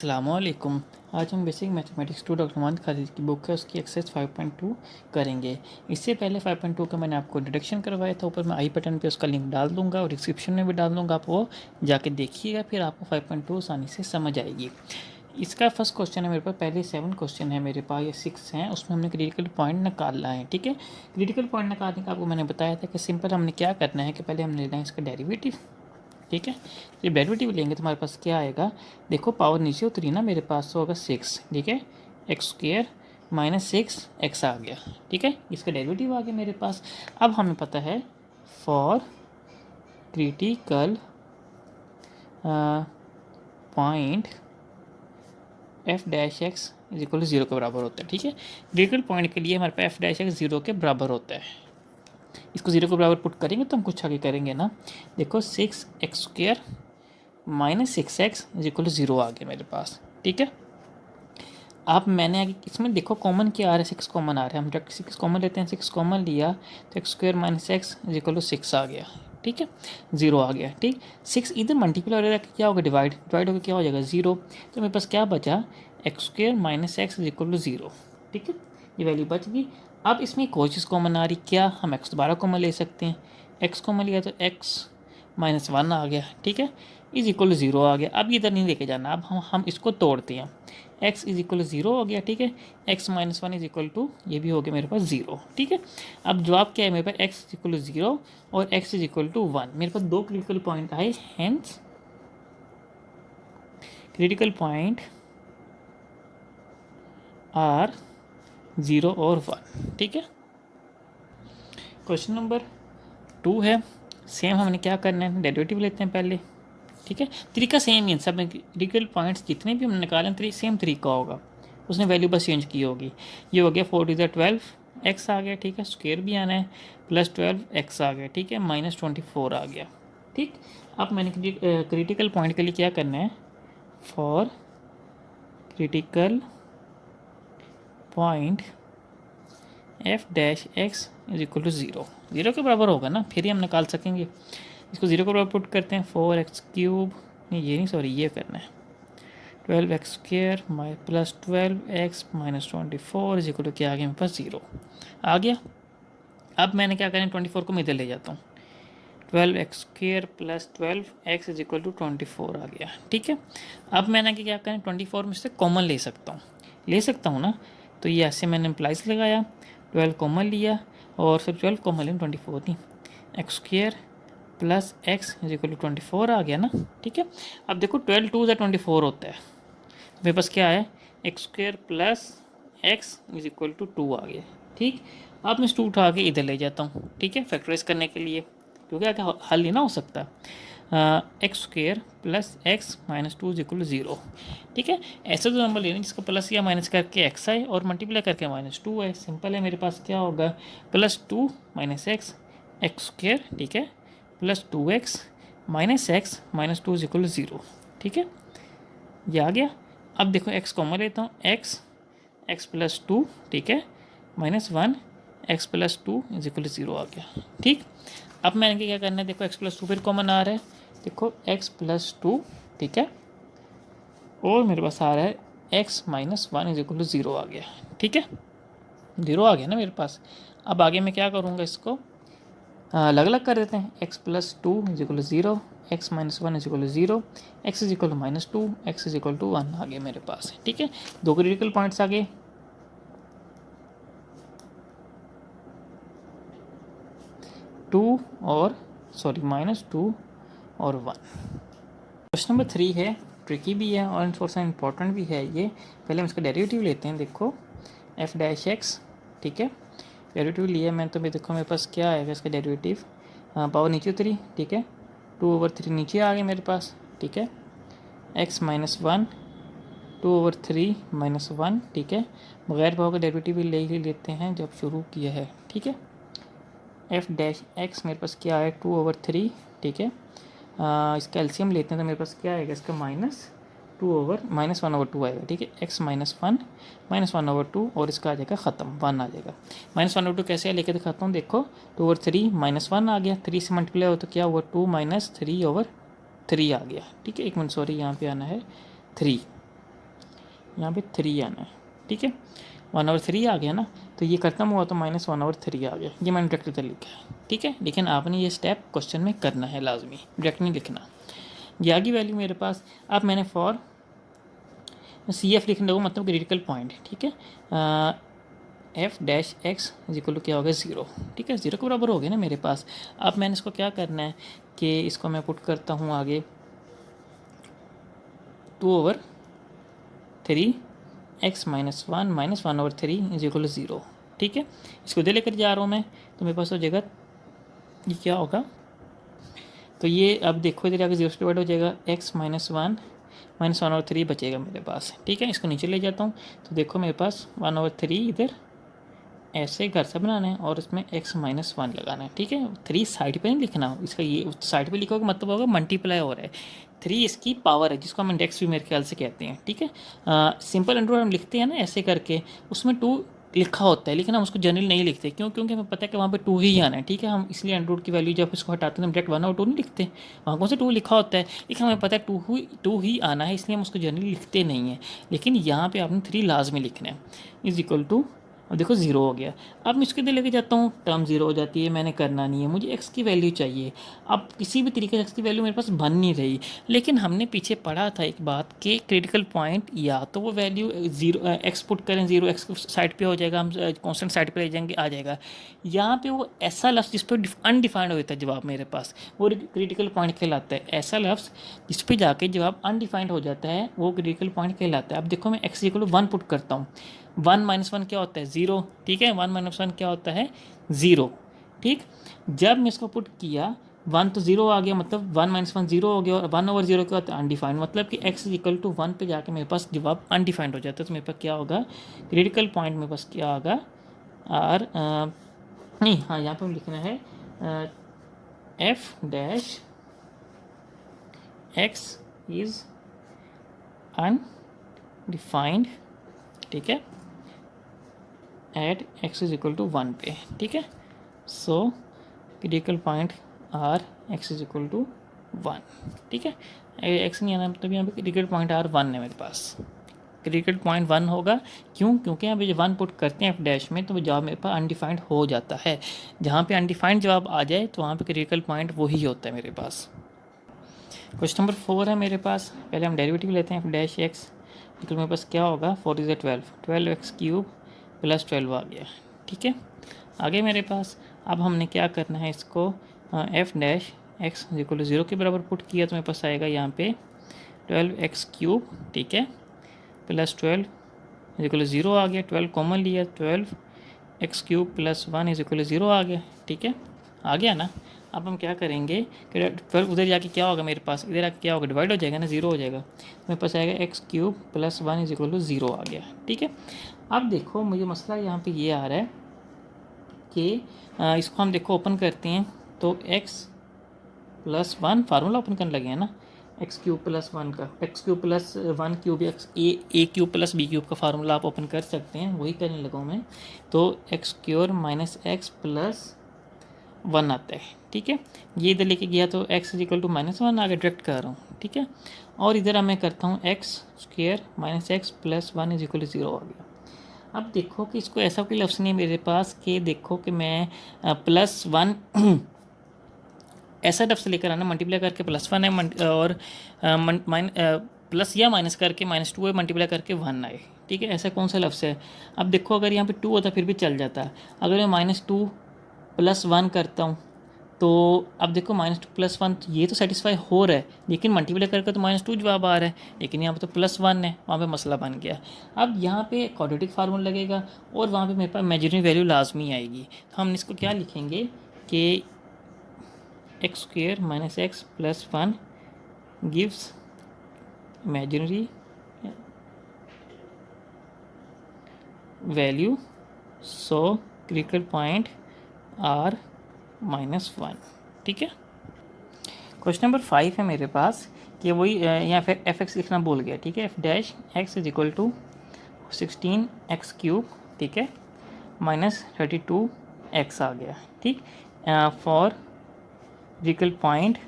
अस्सलामुअलैकुम। आज हम basic mathematics 2 doctor Mohammad Khalid की बुक है, उसकी एक्सरसाइज 5.2 करेंगे। इससे पहले 5.2 का मैंने आपको इंट्रोडक्शन करवाया था। ऊपर मैं आई बटन पे उसका लिंक डाल दूंगा और डिस्क्रिप्शन में भी डाल दूंगा, आप वो जाके देखिएगा, फिर आपको 5.2 आसानी से समझ आएगी। इसका फर्स्ट क्वेश्चन है मेरे पास, पहले 7 क्वेश्चन है मेरे पास, ये 6 हैं, उसमें हमने क्रिटिकल पॉइंट निकालना है। ठीक है, क्रिटिकल पॉइंट निकालने का आपको मैंने बताया था कि सिंपल हमने क्या करना है कि पहले हमने लेना है इसका डेरिवेटिव। ठीक है, जब डेरिवेटिव लेंगे तो हमारे पास क्या आएगा, देखो पावर नीचे उतरी ना, मेरे पास तो होगा 6। ठीक है, एक्स स्क्वेयर माइनस 6 एक्स आ गया। ठीक है, इसका डेरिवेटिव आ गया मेरे पास। अब हमें पता है for critical point F dash x is equal to 0 के बराबर होता है। ठीक है, क्रिटिकल पॉइंट के लिए हमारे पास एफ डैश एक्स 0 के बराबर होता है। इसको 0 के बराबर पुट करेंगे तो हम कुछ आगे करेंगे ना। देखो 6 X square minus 6x is equal to 0 आ गया मेरे पास। ठीक है, अब मैंने आगे इसमें देखो कॉमन क्या आ रहा है, 6 कॉमन आ रहा है। हम जब 6 कॉमन लेते हैं, 6 कॉमन लिया तो X square minus x is equal to 6 आ गया। ठीक है, 0 आ गया। ठीक, 6 इधर मल्टीप्लाई हो रहा है, क्या होगा डिवाइड, डिवाइड होकर क्या हो जाएगा 0। तो मेरे पास क्या बचा, x square minus x is equal to 0। ठीक है, ये वैल्यू बच गई। अब इसमें एक और चीज़ कॉमन आ रही, क्या हम एक्स दोबारा कॉमन ले सकते हैं। एक्स कॉमन लिया तो एक्स माइनस 1 आ गया। ठीक है, इज इक्वल टू 0 आ गया। अब इधर नहीं लेके जाना, अब हम इसको तोड़ते हैं। x इज इक्वल टू 0 हो गया। ठीक है, x minus 1 is equal to, ये भी हो गया मेरे पास 0। ठीक है, अब जवाब क्या है मेरे पास, x इज इक्वल टू 0 और x इज इक्वल टू 1। मेरे पास दो क्रिटिकल पॉइंट आए, हेंस क्रिटिकल पॉइंट आर 0 और 1। ठीक है, क्वेश्चन नंबर 2 है, सेम हमने क्या करना है, डेरिवेटिव लेते हैं पहले। ठीक है, तरीका सेम ही है, सब क्रिटिकल पॉइंट्स जितने भी हमने निकाले सेम तरीका होगा, उसने वैल्यू बस चेंज की होगी। ये हो गया 4 इधर 12 एक्स आ गया। ठीक है, स्क्वेयर भी आना है, प्लस 12 एक्स आ गया। ठीक है, माइनस 24 आ गया। ठीक, अब मैंने क्रिटिकल पॉइंट के लिए क्या करना है, for critical point F dash x is equal to 0, 0 के बराबर होगा ना, फिर ही हम निकाल सकेंगे। इसको 0 के बराबर पुट करते हैं, 4x क्यूब, नहीं ये नहीं, सॉरी ये करना है, 12x square plus 12x minus 24 is equal to क्या आ गया मेरे पास 0 आ गया। अब मैंने क्या करना है, 24 को मैं इधर ले जाता हूँ, 12x square plus 12x is equal to 24 आ गया। ठीक है, अब मैंने क्या करना है, 24 में से कॉमन ले सकता हूँ ना, तो ये ऐसे मैंने इम्प्लाइज लगाया, 12 कॉमन लिया और फिर 12 कॉमन लिया, 24 नहीं, x square plus x is equal to 24 आ गया ना। ठीक है, अब देखो 12 2 24 होता है, मेरे पास क्या है, x square plus x is equal to 2 आ गया। ठीक, अब मैं इस 2 उठा के इधर ले जाता हूँ। ठीक है, फैक्टराइज करने के लिए, क्योंकि आगे हल नहीं ना हो सकता। X square plus x minus 2 is equal to 0। ठीक है, ऐसा तो नंबर लेना जिसका प्लस या माइनस करके एक्स आए और मल्टीप्लाई करके माइनस 2 है। सिंपल है, मेरे पास क्या होगा, plus 2 minus x x square, ठीक है, plus 2x minus 2 is equal to 0। ठीक है, ये आ गया। अब देखो x कॉमन लेता हूँ, x प्लस 2, ठीक है, minus 1 x plus 2 is equal to 0 आ गया। ठीक, अब मैंने क्या करना है, देखो x प्लस 2 फिर कॉमन आ रहा है, देखो x प्लस 2, ठीक है, और मेरे पास आ रहा है x minus 1 is equal to 0 आ गया। ठीक है, 0 आ गया ना मेरे पास। अब आगे मैं क्या करूँगा, इसको अलग अलग कर देते हैं, x plus 2 is equal to 0, x minus 1 is equal to 0, x is equal to minus 2, x is equal to 1 आ गया मेरे पास। ठीक है, दो क्रिटिकल पॉइंट्स आ गए। टू और सॉरी माइनस 2 और 1। क्वेश्चन नंबर 3 है, ट्रिकी भी है और थोड़ा सा इंपॉर्टेंट भी है ये। पहले हम इसका डेरिवेटिव लेते हैं। देखो एफ डैश एक्स, ठीक है, डेरिवेटिव लिया मैं, तो मैं देखो मेरे पास क्या आएगा इसका डेरिवेटिव, पावर नीचे उतरी, ठीक है, 2/3 नीचे आ गया मेरे पास। ठीक है, एक्स माइनस 1 2/3 माइनस 1, ठीक है, बगैर पावर का डेरिवेटिव भी ले ही लेते हैं जब शुरू किया है। ठीक है, एफ डैश एक्स मेरे पास क्या है, 2/3, ठीक है, इसका एलसीएम लेते हैं तो मेरे पास क्या आएगा, इसका माइनस 1/2 आएगा। ठीक है, एक्स माइनस 1/2 और इसका आ जाएगा ख़त्म, 1 आ जाएगा। -1/2 कैसे लेके दिखाता हूँ, देखो 2/3 -1 आ गया, 3 से मल्टीप्लाई हो तो क्या हुआ, 2 - 3/3 आ गया। ठीक है, एक मिनट सॉरी, यहाँ पे आना है 3। यहाँ पे 3 आना है, ठीक है। 1/3 आ गया ना, तो ये खत्म हुआ तो -1/3 आ गया, ये मैंने डायरेक्ट इधर लिखा है, ठीक है। लेकिन आपने ये स्टेप क्वेश्चन में करना है लाजमी, डायरेक्ट नहीं लिखना। ये आगे वैल्यू मेरे पास, अब मैंने फॉर CF लिखने लगूँ, मतलब क्रिटिकल पॉइंट, ठीक है। f-x इज इक्वल टू क्या होगा 0, ठीक है। 0 के बराबर हो गया ना मेरे पास। अब मैंने इसको क्या करना है कि इसको मैं पुट करता हूँ आगे 2/3 x - 1 - 1/3 इज इक्वल टू 0, ठीक है। इसको इधर लेकर जा रहा हूँ मैं, तो मेरे पास हो जाएगा, ये क्या होगा, तो ये अब देखो इधर आगे 0 से डिवाइड हो जाएगा, x - 1 - 1/3 बचेगा मेरे पास, ठीक है। इसको नीचे ले जाता हूँ, तो देखो मेरे पास 1/3 इधर ऐसे घर से बनाना है और इसमें x - 1 लगाना है, ठीक है। 3 साइड पे नहीं लिखना, इसका ये साइड पे लिखोगे मतलब होगा मल्टीप्लाई हो रहा है। 3 इसकी पावर है, जिसको हम इंडेक्स भी मेरे ख्याल से कहते हैं, ठीक है। सिंपल अंडर हम लिखते हैं ना ऐसे करके, उसमें 2 लिखा होता है, लेकिन हम उसको जनरल नहीं लिखते, क्यों, क्योंकि हमें पता है कि वहाँ पे 2 ही आना है, ठीक है। हम इसलिए अंडर की वैल्यू जब इसको हटाते हैं हम डायरेक्ट 1/2 नहीं लिखते, वहाँ कौन से 2 लिखा होता है, लेकिन हमें पता है 2 ही आना है, इसलिए हम उसको जनरली लिखते नहीं हैं। लेकिन यहाँ पे आपने 3 लाजमी लिखना है, इज इक्वल टू, अब देखो 0 हो गया। अब मैं इसके इधर लेके जाता हूँ, टर्म 0 हो जाती है, मैंने करना नहीं है, मुझे x की वैल्यू चाहिए। अब किसी भी तरीके से x की वैल्यू मेरे पास बन नहीं रही, लेकिन हमने पीछे पढ़ा था एक बात कि क्रिटिकल पॉइंट या तो वो वैल्यू 0 x पुट करें, 0 x साइड पे हो जाएगा, हम कॉन्स्टेंट साइड पे ले जाएंगे, आ जाएगा। यहाँ पे वो ऐसा लफ्ज़ जिस पर अनडिफाइंड होता है जवाब मेरे पास, वो क्रिटिकल पॉइंट कहलाता है। ऐसा लफ्ज़ जिस पर जाके जवाब अनडिफाइंड हो जाता है वो क्रिटिकल पॉइंट कहलाता है। अब देखो मैं x इक्वल टू 1 पुट करता हूँ, 1 - 1 क्या होता है 0, ठीक है। 1 - 1 क्या होता है 0, ठीक। जब मैं इसको पुट किया 1 तो 0 आ गया, मतलब 1 - 1 0 हो गया, और 1/0 क्या होता है अनडिफाइंड, मतलब कि x इक्वल टू 1 पे जाके मेरे पास जवाब अनडिफाइंड हो जाता है। तो मेरे पास क्या होगा, क्रिटिकल पॉइंट मेरे पास क्या होगा आर, नहीं हाँ यहाँ पर लिखना है f-x इज अनडिफाइंड, ठीक है, at x is equal to 1 पे, ठीक है। So critical point are x is equal to 1, ठीक है। x नहीं आना, मतलब यहाँ पे क्रिटिकल पॉइंट आर 1 है मेरे पास, क्रिटिकल पॉइंट 1 होगा। क्यों, क्योंकि यहाँ पे जब 1 पुट करते हैं f' में तो वो जवाब मेरे पास अनडिफाइंड हो जाता है। जहाँ पे अनडिफाइंड जवाब आ जाए तो वहाँ पे क्रिटिकल पॉइंट वही होता है मेरे पास। क्वेश्चन नंबर 4 है मेरे पास, पहले हम डेरिवेटिव लेते हैं f'(x), तो मेरे पास क्या होगा 4 × 12x³ + 12 आ गया, ठीक है। आगे मेरे पास अब हमने क्या करना है, इसको f'(x) = 0 के बराबर पुट किया तो मेरे पास आएगा यहाँ पे 12x³, ठीक है, +12 = 0 आ गया। 12 कॉमन लिया, 12x³ + 1 = 0 आ गया, ठीक है, आ गया ना। अब हम क्या करेंगे कि 12 उधर जाके क्या होगा मेरे पास, इधर आके क्या होगा डिवाइड हो जाएगा ना, 0 हो जाएगा, तो मेरे पास आएगा x³ + 1 = 0 आ गया, ठीक है। अब देखो मुझे मसला यहाँ पे ये आ रहा है कि इसको हम देखो ओपन करते हैं तो x + 1 फार्मूला ओपन करने लगे हैं ना, x³ + 1 का, x³ + 1 क्यूब a³ + b³ का फार्मूला आप ओपन कर सकते हैं, वही करने लगा हूँ मैं। तो x³ - x + 1 आता है, ठीक है। ये इधर लेके गया तो x = -1 आगे डायरेक्ट कर रहा हूँ, ठीक है। और इधर अब मैं करता हूँ x² - x + 1 = 0 आ गया। अब देखो कि इसको ऐसा कोई लफ्ज़ नहीं है मेरे पास कि देखो कि मैं +1 ऐसा लफ्ज़ लेकर आना, मल्टीप्लाई करके +1 है और प्लस या माइनस करके -2 है, मल्टीप्लाई करके 1 आए, ठीक है। ऐसा कौन सा लफ्ज़ है। अब देखो अगर यहाँ पे 2 होता फिर भी चल जाता, अगर मैं -2 + 1 करता हूँ तो अब देखो -2 + 1 ये तो सेटिस्फाई हो रहा है, लेकिन मल्टीप्लाई करके तो -2 जवाब आ रहा है, लेकिन यहाँ पे तो +1 है, वहाँ पे मसला बन गया। अब यहाँ पे क्वाड्रेटिक फार्मूला लगेगा और वहाँ पे मेरे पास इमेजिनरी वैल्यू लाजमी आएगी, तो हम इसको क्या लिखेंगे कि x² - x + 1 gives imaginary value, so critical point r -1, ठीक है। क्वेश्चन नंबर 5 है मेरे पास कि वही यहाँ फिर f(x) लिखना भूल गया, ठीक है। f'(x) = 16x³, ठीक है, -32x आ गया, ठीक। For critical point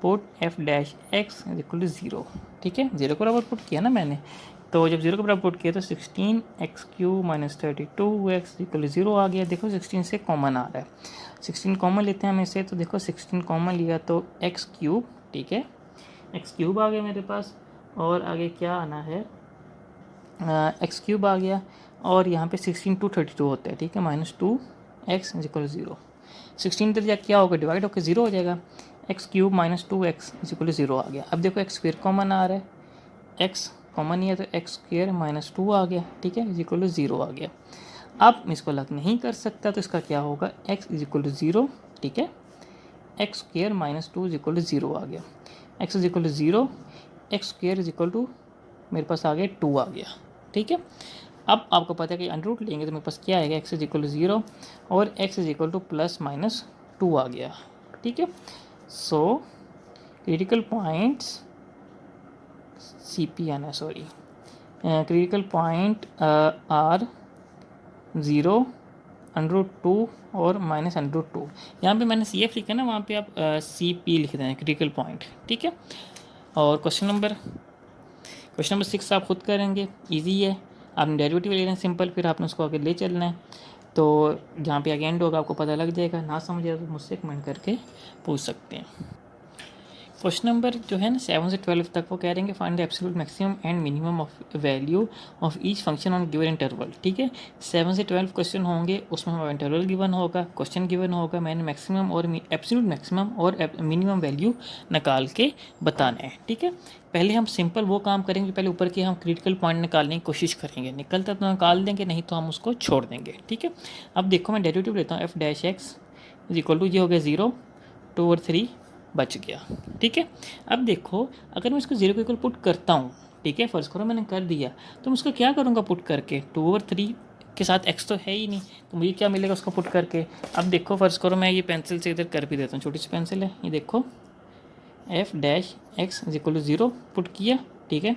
put f'(x) = 0, ठीक है। 0 को बराबर पुट किया ना मैंने, तो जब 0 के बराबर पुट किया तो 16x³ माइनस 32x इक्वल 0 आ गया। देखो 16 से कॉमन आ रहा है, 16 कॉमन लेते हैं हम इसे, तो देखो 16 कॉमन लिया तो x³, ठीक है, x³ आ गया मेरे पास। और आगे क्या आना है, x³ आ गया। और यहाँ पे 16 2 32 होता है, ठीक है, -2x इक्वल 0। 16 तो क्या होगा, डिवाइड होकर 0 हो जाएगा। x³ माइनस 2x इक्वल 0 आ गया। अब देखो x² कॉमन आ रहा है, x कॉमन ही है तो x² माइनस 2 आ गया, ठीक है, इक्वल 0 आ गया। अब इसको अलग नहीं कर सकता तो इसका क्या होगा, x इक्वल 0, ठीक है, x² माइनस 2 इक्वल 0 आ गया। x equal 0, x² equal to मेरे पास आ गया 2 आ गया, ठीक है। अब आपको पता है कि अंडर रूट लेंगे तो मेरे पास क्या आएगा, x इक्वल 0 और x equal two plus minus 2 आ गया, ठीक है। सो क्रिटिकल पॉइंट्स CP आना, सॉरी, क्रिटिकल पॉइंट आर 0, √2 और -√2। यहाँ पे मैंने CF लिखा है ना, वहाँ पे आप CP लिख दें, क्रिटिकल पॉइंट, ठीक है। और क्वेश्चन नंबर 6 आप खुद करेंगे, इजी है। आपने डेरिवेटिव ले लेना है सिंपल, फिर आपने उसको आगे ले चलना है। तो जहाँ पे आगे एंड होगा आपको पता लग जाएगा। ना समझे तो मुझसे कमेंट करके पूछ सकते हैं। क्वेश्चन नंबर जो है ना 7 से 12 तक वो कह रहे हैं कि find the absolute maximum and minimum of value of each function on given interval, ठीक है। 7 से 12 क्वेश्चन होंगे, उसमें हमारा इंटरवल गिवन होगा, क्वेश्चन गिवन होगा, मैंने मैक्सिमम और एब्सोल्यूट मैक्सिमम और मिनिमम वैल्यू निकाल के बताना है, ठीक है। पहले हम सिंपल वो काम करेंगे, पहले ऊपर के हम क्रिटिकल पॉइंट निकालने की कोशिश करेंगे, निकलता तो निकाल देंगे, नहीं तो हम उसको छोड़ देंगे, ठीक है। अब देखो मैं डेरिवेटिव लेता हूँ, f' इज इक्वल टू, ये हो गया 0, 2 और 3 बच गया, ठीक है। अब देखो अगर मैं इसको 0 के इक्वल पुट करता हूँ, ठीक है, फर्स्ट करो मैंने कर दिया, तो मैं उसको क्या करूँगा पुट करके, 2 और 3 के साथ x तो है ही नहीं, तो मुझे क्या मिलेगा उसको पुट करके। अब देखो फर्स्ट करो मैं ये पेंसिल से इधर कर भी देता हूँ, छोटी सी पेंसिल है, ये देखो f' is equal to 0 put किया, ठीक है,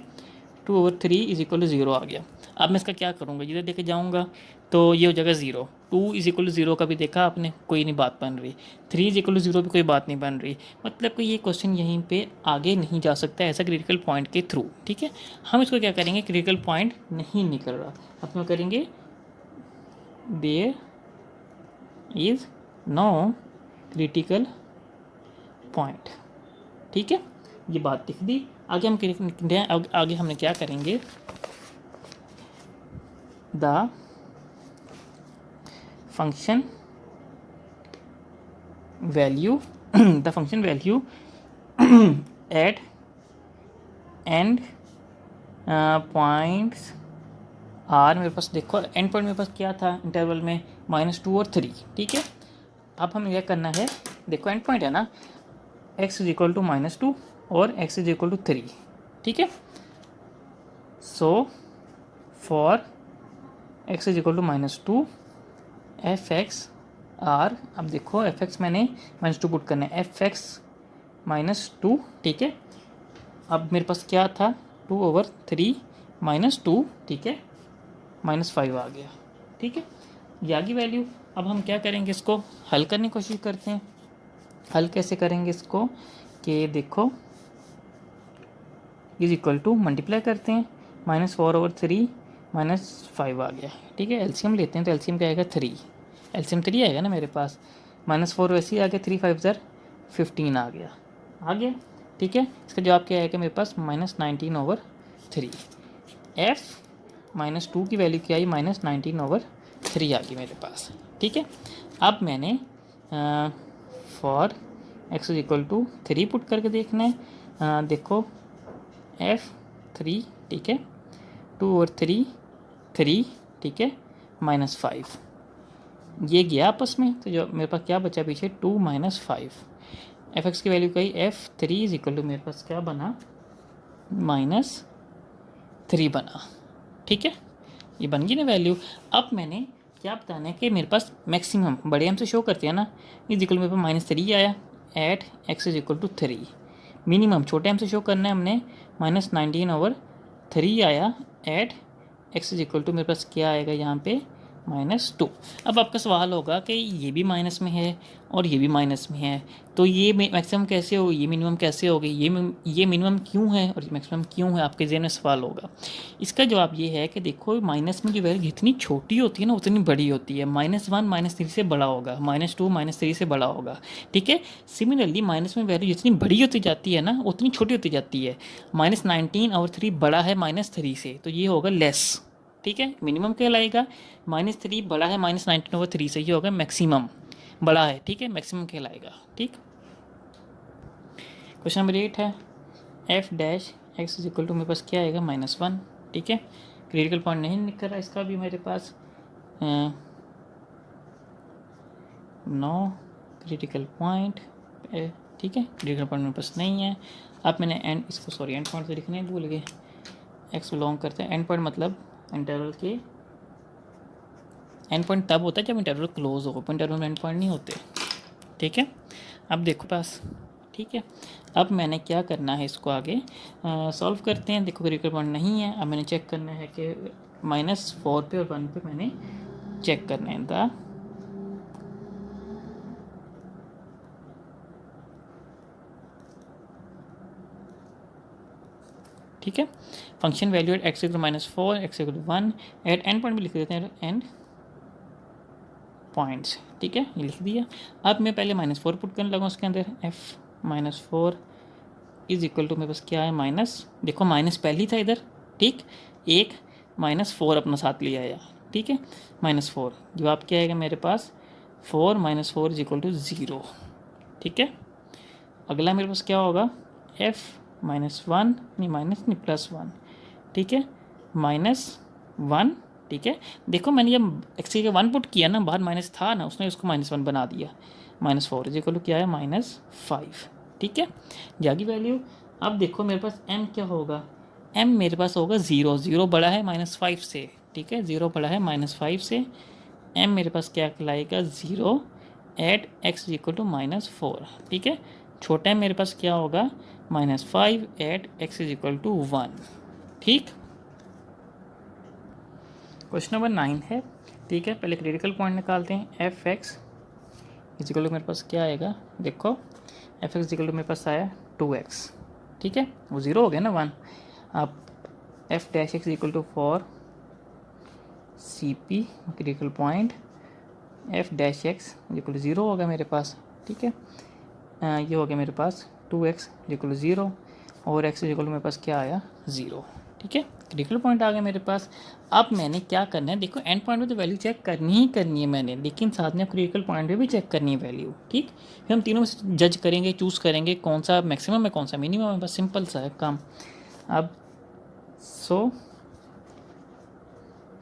2 और 3 इज इक्वल टू 0 आ गया। अब मैं इसका क्या करूँगा, इधर लेके जाऊँगा तो ये हो जाएगा 0, 2 इज इक्वल टू 0 का भी देखा आपने, कोई नहीं बात बन रही, 3 इज इक्वल टू 0 भी कोई बात नहीं बन रही, मतलब कि ये क्वेश्चन यहीं पे आगे नहीं जा सकता ऐसा क्रिटिकल पॉइंट के थ्रू, ठीक है। हम इसको क्या करेंगे, क्रिटिकल पॉइंट नहीं निकल रहा, अब हम करेंगे there is no critical point, ठीक है, ये बात लिख दी। आगे हम आगे हमने क्या करेंगे, the function value the function value at end points are, मेरे पास देखो एंड पॉइंट मेरे पास क्या था इंटरवल में, -2 और 3, ठीक है। अब हमें क्या करना है, देखो एंड पॉइंट है ना, x इज इक्वल टू -2 और x इज इक्वल टू 3, ठीक है। So for x is equal to -2 f(x) are, अब देखो f(x) मैंने -2 पुट करना है, f(x) -2, ठीक है। अब मेरे पास क्या था, 2/3 -2, ठीक है, -5 आ गया, ठीक है, ये आ गई वैल्यू। अब हम क्या करेंगे, इसको हल करने की कोशिश करते हैं। हल कैसे करेंगे इसको, कि देखो इज इक्वल टू मल्टीप्लाई करते हैं, -4/3 -5 आ गया, ठीक है। एलसीएम लेते हैं तो एलसीएम क्या आएगा, 3, एलसीएम 3 आएगा ना मेरे पास, -4 वैसे ही आ गया, 3 5 15 आ गया, ठीक है। इसका जवाब क्या आएगा मेरे पास, -19/3। f -2 की वैल्यू क्या आई, -19/3 आ गई मेरे पास, ठीक है। अब मैंने for x is equal to 3 put करके देखना है, देखो f3, ठीक है, 2 और 3 3, ठीक है, -5, ये गया आपस में, तो जो मेरे पास क्या बचा पीछे, 2 -5, f(x) की वैल्यू कही, f3 इज इक्वल टू मेरे पास क्या बना, -3 बना, ठीक है, ये बन गई ना वैल्यू। अब मैंने क्या बताना है कि मेरे पास मैक्सिमम बड़े एम से शो करते हैं ना, इज इक्वल मेरे पास -3 आया at x is equal to 3, minimum छोटे एम से शो करना है हमने, -19/3 आया at x is equal to मेरे पास क्या आएगा यहाँ पे, -2। अब आपका सवाल होगा कि ये भी माइनस में है और ये भी माइनस में है, तो ये मैक्सिमम कैसे हो, ये मिनिमम कैसे हो गई, ये मिनिमम क्यों है और ये मैक्सिमम क्यों है, आपके ज़हन में सवाल होगा। इसका जवाब ये है कि देखो माइनस में जो वैल्यू जितनी छोटी होती है ना उतनी बड़ी होती है। -1 -3 से बड़ा होगा, -2 -3 से बड़ा होगा, ठीक है। सिमिलरली माइनस में वैल्यू जितनी बड़ी होती जाती है ना उतनी छोटी होती जाती है। -19/3 बड़ा है -3 से, तो ये होगा लेस, ठीक है, मिनिमम कहलाएगा। -3 बड़ा है -19/3 से, ये होगा मैक्सिमम, बड़ा है, ठीक है, मैक्सिमम कहलाएगा, ठीक। क्वेश्चन नंबर 8 है f' x = मेरे पास क्या आएगा -1, ठीक है। क्रिटिकल पॉइंट नहीं निकल रहा इसका भी मेरे पास, नो क्रिटिकल पॉइंट, ठीक है, क्रिटिकल पॉइंट मेरे पास नहीं है। अब मैंने एंड इसको सॉरी एंड पॉइंट से लिखने भूल गए, एक्स बिलोंग करते हैं एंड पॉइंट, मतलब इंटरवल के एंड पॉइंट तब होता है जब इंटरवल क्लोज हो, इंटरवल में एंड पॉइंट नहीं होते, ठीक है। अब देखो पास, ठीक है। अब मैंने क्या करना है, इसको आगे सॉल्व करते हैं। देखो क्रिटिकल पॉइंट नहीं है, अब मैंने चेक करना है कि -4 पे और 1 पे मैंने चेक करना है द ठीक है। Function value at x = -4 x = 1 at end point भी लिख देते हैं एंड पॉइंट्स, ठीक है, ये लिख दिया। अब मैं पहले -4 पुट करने लगा उसके अंदर, f -4 = मेरे पास क्या है माइनस, देखो माइनस पहले ही था इधर, ठीक, एक -4 अपना साथ ले आया, ठीक है, -4 जवाब क्या आएगा मेरे पास 4 - 4 = 0, ठीक है। अगला मेरे पास क्या होगा f -1 नहीं माइनस नहीं +1, ठीक है, -1, ठीक है। देखो मैंने जब एक्स के 1 पुट किया ना, बाहर माइनस था ना, उसने उसको -1 बना दिया। -4 = क्या है -5, ठीक है, जागी वैल्यू। अब देखो मेरे पास m क्या होगा, m मेरे पास होगा 0, 0 बड़ा है -5 से, ठीक है, 0 बड़ा है -5 से, m मेरे पास क्या कहलाएगा 0 एट x = -4, ठीक है। छोटा m मेरे पास क्या होगा -5 एट x = 1, ठीक। क्वेश्चन नंबर 9 है, ठीक है। पहले क्रिटिकल पॉइंट निकालते हैं। f(x) = मेरे पास क्या आएगा, देखो f(x) = मेरे पास आया 2x, ठीक है, वो 0 हो गया ना 1। अब f'(x) = for CP critical point f'(x) = 0 होगा मेरे पास, ठीक है। ये हो गया मेरे पास 2x = 0 और x = मेरे पास क्या आया 0, ठीक है, क्रिटिकल पॉइंट आ गया मेरे पास। अब मैंने क्या करना है, देखो एंड पॉइंट में तो वैल्यू चेक करनी ही करनी है मैंने, लेकिन साथ में क्रिटिकल पॉइंट पे भी चेक करनी है वैल्यू, ठीक। फिर हम तीनों में जज करेंगे, चूज़ करेंगे कौन सा मैक्सिमम है कौन सा मिनिमम है, बस सिंपल सा है काम। अब so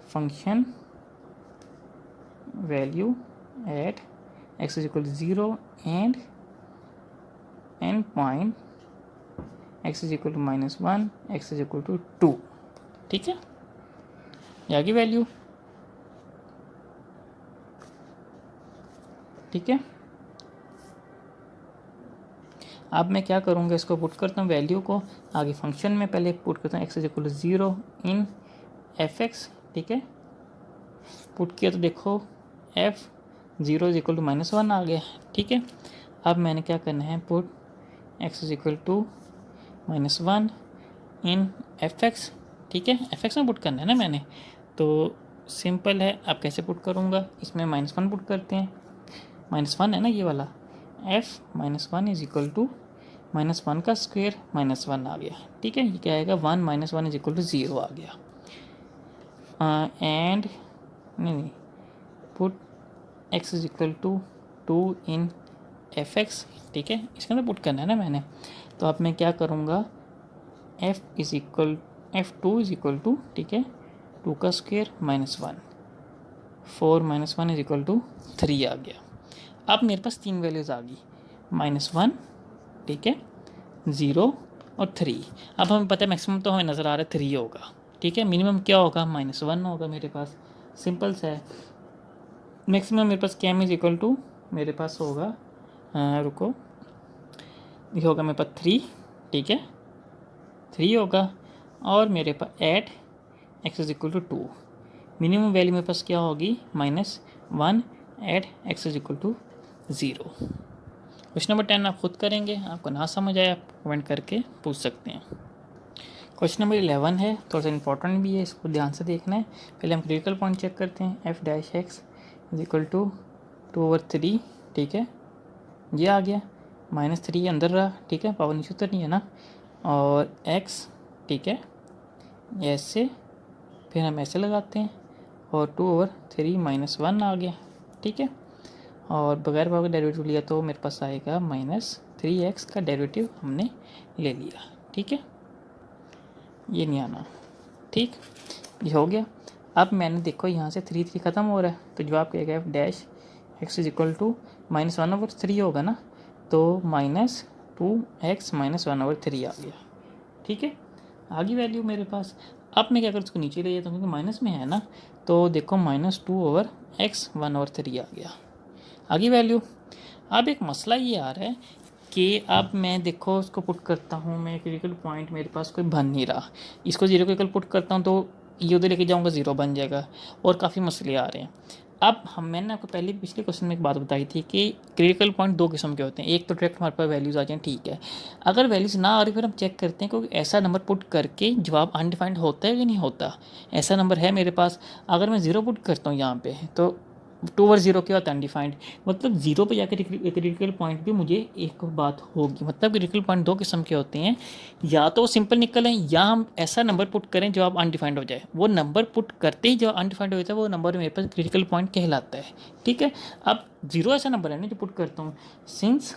function value at x = 0 and end point x = -1 x = 2, ठीक है, आगे वैल्यू, ठीक है। अब मैं क्या करूँगा, इसको पुट करता हूँ वैल्यू को आगे फंक्शन में, पहले पुट करता हूँ x = 0 इन f(x), ठीक है। पुट किया तो देखो f(0) = -1 आ गया, ठीक है। अब मैंने क्या करना है, पुट x = -1 इन f(x), ठीक है, f(x) में पुट करना है ना मैंने, तो सिंपल है। अब कैसे पुट करूँगा, इसमें -1 पुट करते हैं, -1 है ना ये वाला, f -1 = -1 का स्क्वायर -1 आ गया, ठीक है। ये क्या आएगा 1 - 1 = 0 आ गया। एंड नहीं पुट x = 2 इन f(x), ठीक है, इसके अंदर पुट करना है ना मैंने, तो अब मैं क्या करूँगा f(2) = ठीक है 2 का स्क्वायर -1, 4 - 1 = 3 आ गया। अब मेरे पास 3 वैल्यूज़ आ गई, -1, ठीक है, 0 और 3। अब हमें पता है मैक्सिमम तो हमें नज़र आ रहा है 3 होगा, ठीक है, मिनिमम क्या होगा -1 होगा मेरे पास, सिंपल सा है। मैक्सिमम मेरे पास क्या = मेरे पास होगा रुको, ये होगा मेरे पास 3, ठीक है, 3 होगा, और मेरे पास एट x = 2, मिनिमम वैल्यू मेरे पास क्या होगी -1 at x is equal to 0। Question number 10 आप खुद करेंगे, आपको ना समझ आए आप कमेंट करके पूछ सकते हैं। क्वेश्चन नंबर 11 है, थोड़ा सा इंपॉर्टेंट भी है, इसको ध्यान से देखना है। पहले हम क्रिटिकल पॉइंट चेक करते हैं। F dash x is equal to 2/3, ठीक है, ये आ गया। -3 अंदर रहा, ठीक है, पावर नीचे उतर नहीं है ना, और x, ठीक है, ऐसे, फिर हम ऐसे लगाते हैं और 2/3 -1 आ गया, ठीक है, और बगैर पावर का डेरिवेटिव लिया तो मेरे पास आएगा -3x का डेरिवेटिव हमने ले लिया, ठीक है, ये नहीं आना, ठीक, ये हो गया। अब मैंने देखो यहाँ से 3 ख़त्म हो रहा है, तो जवाब क्या f dash x is equal to -1/3 होगा ना, तो -2x -1/3 आ गया, ठीक है, आगे वैल्यू मेरे पास। अब मैं क्या करूँ, इसको नीचे ले जाता हूँ क्योंकि माइनस में है ना, तो देखो -2/x 1/3 आ गया, आगे वैल्यू। अब एक मसला ये आ रहा है कि अब मैं देखो इसको पुट करता हूँ, मैं क्रिटिकल पॉइंट मेरे पास कोई बन नहीं रहा, इसको 0 के इक्वल पुट करता हूँ तो ये उधर लेके जाऊँगा 0 बन जाएगा, और काफ़ी मसले आ रहे हैं। अब मैंने आपको पहले पिछले क्वेश्चन में एक बात बताई थी कि क्रिटिकल पॉइंट 2 किस्म के होते हैं, एक तो डायरेक्ट हमारे पास वैल्यूज़ आ जाएँ, ठीक है, अगर वैल्यूज़ ना आ रही फिर हम चेक करते हैं क्योंकि ऐसा नंबर पुट करके जवाब अनडिफाइंड होता है कि नहीं होता। ऐसा नंबर है मेरे पास, अगर मैं 0 पुट करता हूँ यहाँ पे तो 2/0 क्या होता है अनडिफाइंड, मतलब 0 पे जाकर क्रिटिकल पॉइंट भी मुझे एक बात होगी। मतलब क्रिटिकल पॉइंट 2 किस्म के होते हैं, या तो सिंपल निकल है या हम ऐसा नंबर पुट करें जो आप अनडिफाइंड हो जाए, वो नंबर पुट करते ही जो अनडिफाइंड हो जाता है वो नंबर मेरे पास क्रिटिकल पॉइंट कहलाता है, ठीक है। अब 0 ऐसा नंबर है ना जो पुट करता हूँ, सिंस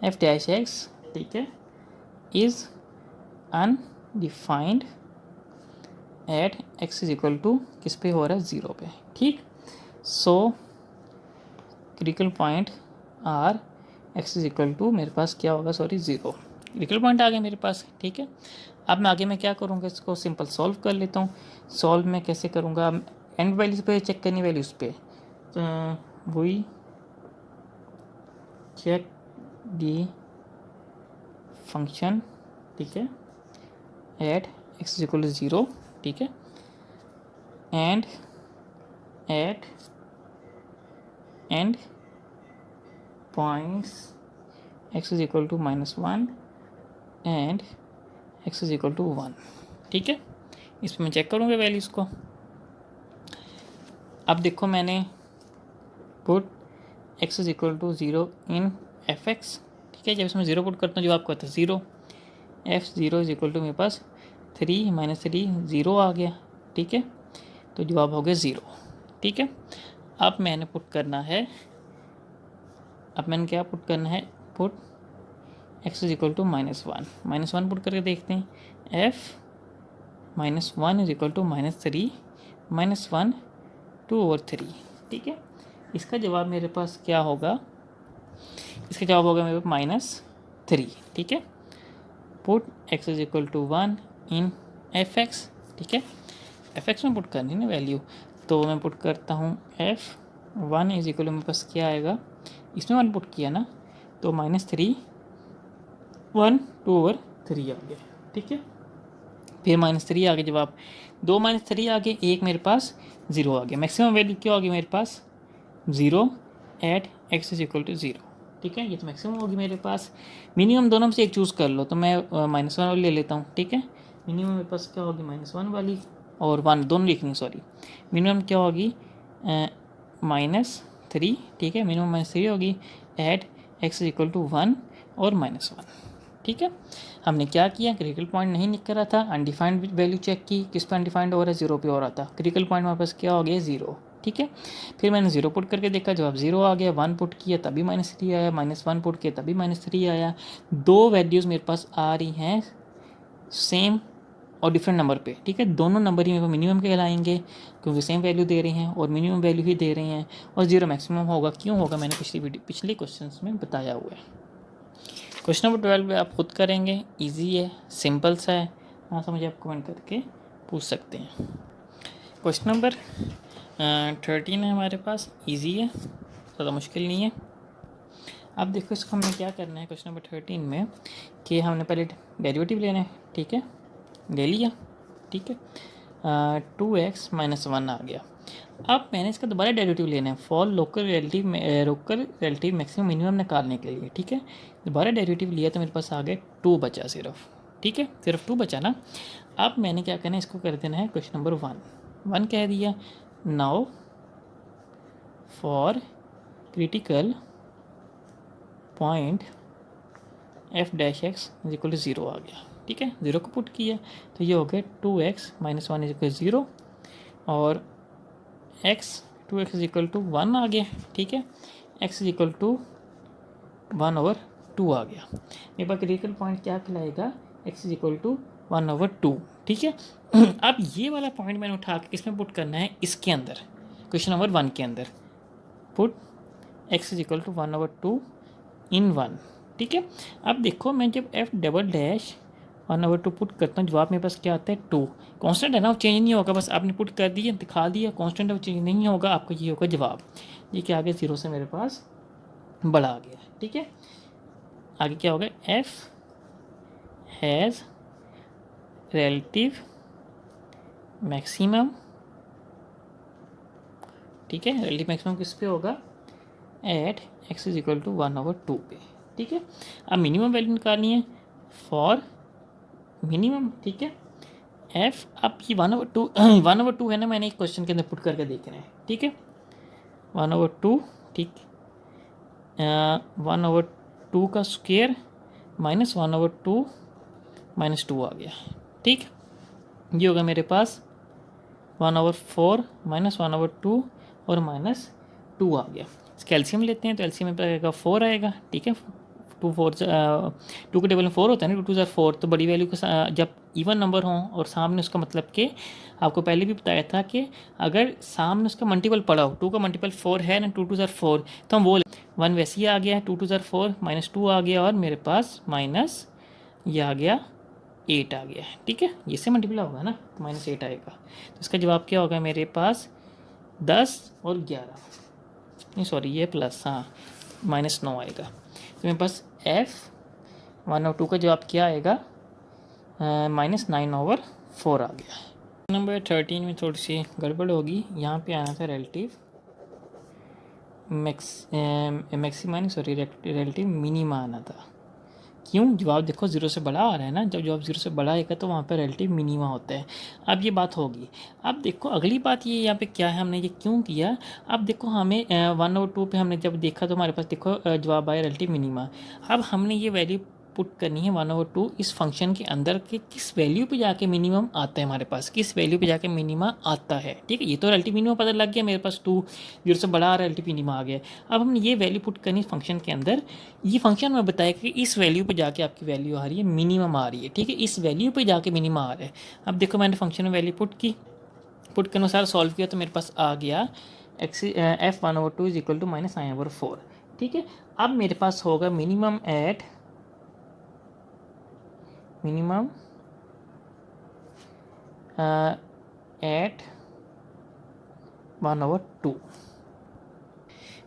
एफ डैश एक्स, ठीक है, is undefined at x is equal to किस पे हो रहा है 0 पे, ठीक। So critical point are x is equal to मेरे पास क्या होगा, सॉरी 0, क्रिटिकल पॉइंट आ गया मेरे पास, ठीक है। अब मैं आगे मैं क्या करूँगा, इसको सिंपल सॉल्व कर लेता हूँ। सॉल्व मैं कैसे करूँगा, एंड वैल्यूज पे चेक करनी, वैल्यूज पे वही चेक दी फंक्शन, ठीक है, at x is equal to 0, ठीक है, and at end points x is equal to -1 and x is equal to 1, ठीक है। इस पर मैं चेक करूँगा वैल्यूज़ को। अब देखो मैंने put x is equal to 0 in fx, ठीक है, जब इसमें 0 पुट करता हूँ जवाब क्या होता है 0, f0 इज इक्वल टू मेरे पास 3 -3 0 आ गया, ठीक है, तो जवाब हो गया 0, ठीक है। अब मैंने पुट करना है, अब मैंने क्या पुट करना है, put x is equal to -1 put करके देखते हैं, f -1 इज इक्वल टू -3 -1 2/3, ठीक है। इसका जवाब मेरे पास क्या होगा, इसका जवाब होगा मेरे पास -3, ठीक है। Put x is equal to 1 in fx, ठीक है, fx में पुट करनी ना वैल्यू, तो मैं पुट करता हूँ f1 इज इक्वल टू मेरे पास क्या आएगा, इसमें 1 पुट किया ना, तो -3 1 2/3 आ गया, ठीक है, फिर -3 आ गया जवाब, 2 -3 आ गए, एक मेरे पास 0 आ गया, मैक्सिमम वैल्यू क्या होगी मेरे पास 0 at x is equal to 0, ठीक है, ये तो मैक्सिमम होगी मेरे पास। मिनिमम दोनों में से एक चूज़ कर लो, तो मैं -1 वाली ले लेता हूँ, ठीक है। मिनिमम मेरे पास क्या होगी -1 वाली और 1 दोनों लिखनी, सॉरी, मिनिमम क्या होगी -3, ठीक है, मिनिमम -3 होगी at x is equal to 1 और -1, ठीक है। हमने क्या किया, क्रिटिकल पॉइंट नहीं निकल रहा था, अनडिफाइंड वैल्यू चेक की, किस पे अनडिफाइंड हो रहा है 0 पे हो रहा था, क्रिटिकल पॉइंट हमारे पास क्या हो गया 0, ठीक है। फिर मैंने 0 पुट करके देखा, जवाब 0 आ गया, 1 पुट किया तभी -3 आया, -1 पुट किया तभी -3 आया। दो वैल्यूज़ मेरे पास आ रही हैं सेम और डिफरेंट नंबर पे, ठीक है, दोनों नंबर ही मेरे को मिनिमम के कहलाएंगे क्योंकि सेम वैल्यू दे रही हैं और मिनिमम वैल्यू ही दे रही हैं, और 0 मैक्सिमम होगा, क्यों होगा मैंने पिछले क्वेश्चन में बताया हुआ है। क्वेश्चन नंबर 12 आप खुद करेंगे, इजी है, सिंपल सा है, हाँ समझे आप कमेंट करके पूछ सकते हैं। क्वेश्चन नंबर 13 है हमारे पास, इजी है, ज़्यादा मुश्किल नहीं है। अब देखो इसको हमने क्या करना है क्वेश्चन नंबर 13 में कि हमने पहले डेरिवेटिव लेना है, ठीक है, ले लिया, ठीक है। 2x माइनस 1 आ गया। अब मैंने इसका दोबारा डेरिवेटिव लेना है for local relative maximum minimum निकालने के लिए, ठीक है। दोबारा डेरिवेटिव लिया तो मेरे पास आ गए 2 बचा सिर्फ, ठीक है, सिर्फ 2 बचा ना। अब मैंने क्या करना है, इसको कर देना है क्वेश्चन नंबर 1 कह दिया। Now for critical point F dash x is equal to 0 आ गया, ठीक है। 0 को पुट किया तो ये हो गया 2x माइनस 1 इज इक्वल 0 और x 2x is equal to 1 आ गया, ठीक है। x इज इक्वल टू 1/2 आ गया। मेरे पास क्रिटिकल पॉइंट क्या कहलाएगा, x इज इक्वल टू 1/2, ठीक है। अब ये वाला पॉइंट मैंने उठा के किसमें पुट करना है, इसके अंदर, क्वेश्चन नंबर 1 के अंदर put x is equal to 1/2 in 1, ठीक है। अब देखो मैं जब f डबल डैश 1/2 पुट करता हूँ, जवाब मेरे पास क्या आता है 2। कांस्टेंट है ना, वो चेंज नहीं होगा, बस आपने पुट कर दिया, दिखा दिया, कांस्टेंट है वो चेंज नहीं होगा, आपका ये होगा जवाब। ये क्या आ गया, 0 से मेरे पास बड़ा आ गया, ठीक है। आगे क्या होगा, f हैज़ रिलेटिव मैक्सिमम, ठीक है। रिलेटिव मैक्सिमम किस पे होगा, at x is equal to 1/2 पे, ठीक है। अब मिनिमम वैल्यू निकालनी है फॉर मिनिमम, ठीक है। f अब ये 1/2 1/2 है ना, मैंने एक क्वेश्चन के अंदर पुट करके देख रहे हैं, ठीक है। 1/2, ठीक, 1/2 का स्क्वायर माइनस 1/2 माइनस 2 आ गया, ठीक। ये होगा मेरे पास 1/4 माइनस 1/2 और माइनस 2 आ गया। इसका एलसीएम लेते हैं तो एलसीएम में आएगा 4 आएगा, ठीक है। 2 के टेबल में 4 होता है ना, 2 2 4, तो बड़ी वैल्यू के जब इवन नंबर हों और सामने उसका मतलब कि आपको पहले भी बताया था कि अगर सामने उसका मल्टीपल पड़ा हो, 2 का मल्टीपल 4 है ना, 2 2 4, तो हम वो 1 वैसे ही आ गया, 2 2 4 माइनस 2 आ गया और मेरे पास माइनस ये आ गया 8 आ गया, ठीक है। ये से मल्टीप्लाई होगा ना तो माइनस 8 आएगा, तो इसका जवाब क्या होगा मेरे पास 10 और 11, नहीं सॉरी ये प्लस, हाँ माइनस 9 आएगा। तो मेरे पास f1/2 का जवाब क्या आएगा, -9/4 आ गया। नंबर 13 में थोड़ी सी गड़बड़ होगी, यहाँ पे आना था relative maxima, sorry relative minima आना था। क्यों, जवाब देखो 0 से बड़ा आ रहा है ना, जब जवाब 0 से बड़ा आएगा तो वहाँ पर रिलेटिव मिनिमा होता है। अब ये बात होगी। अब देखो अगली बात ये यहाँ पे क्या है, हमने ये क्यों किया। अब देखो हमें 1/2 पे हमने जब देखा तो हमारे पास देखो जवाब आया रिलेटिव मिनिमा। अब हमने ये वैल्यू पुट करनी है 1/2 इस फंक्शन के अंदर के किस वैल्यू पे जाके मिनिमम आता है, हमारे पास किस वैल्यू पे जाके मिनिमा आता है, ठीक है। ये तो रिलेटिव मिनिमा पता लग गया मेरे पास, 2 0 से बड़ा आ रहा है, रिलेटिव मिनिमा आ गया। अब हमने ये वैल्यू पुट करनी इस फंक्शन के अंदर, ये फंक्शन में बताया कि इस वैल्यू पे जाके आपकी वैल्यू आ रही है, मिनिमम आ रही है, ठीक है। इस वैल्यू पे जाके मिनिमम आ रहा है। अब देखो मैंने फंक्शन में वैल्यू पुट की, पुट के अनुसार सॉल्व किया तो मेरे पास आ गया f1/2 इज इक्वल टू -9/4, ठीक है। अब मेरे पास होगा minimum at 1/2,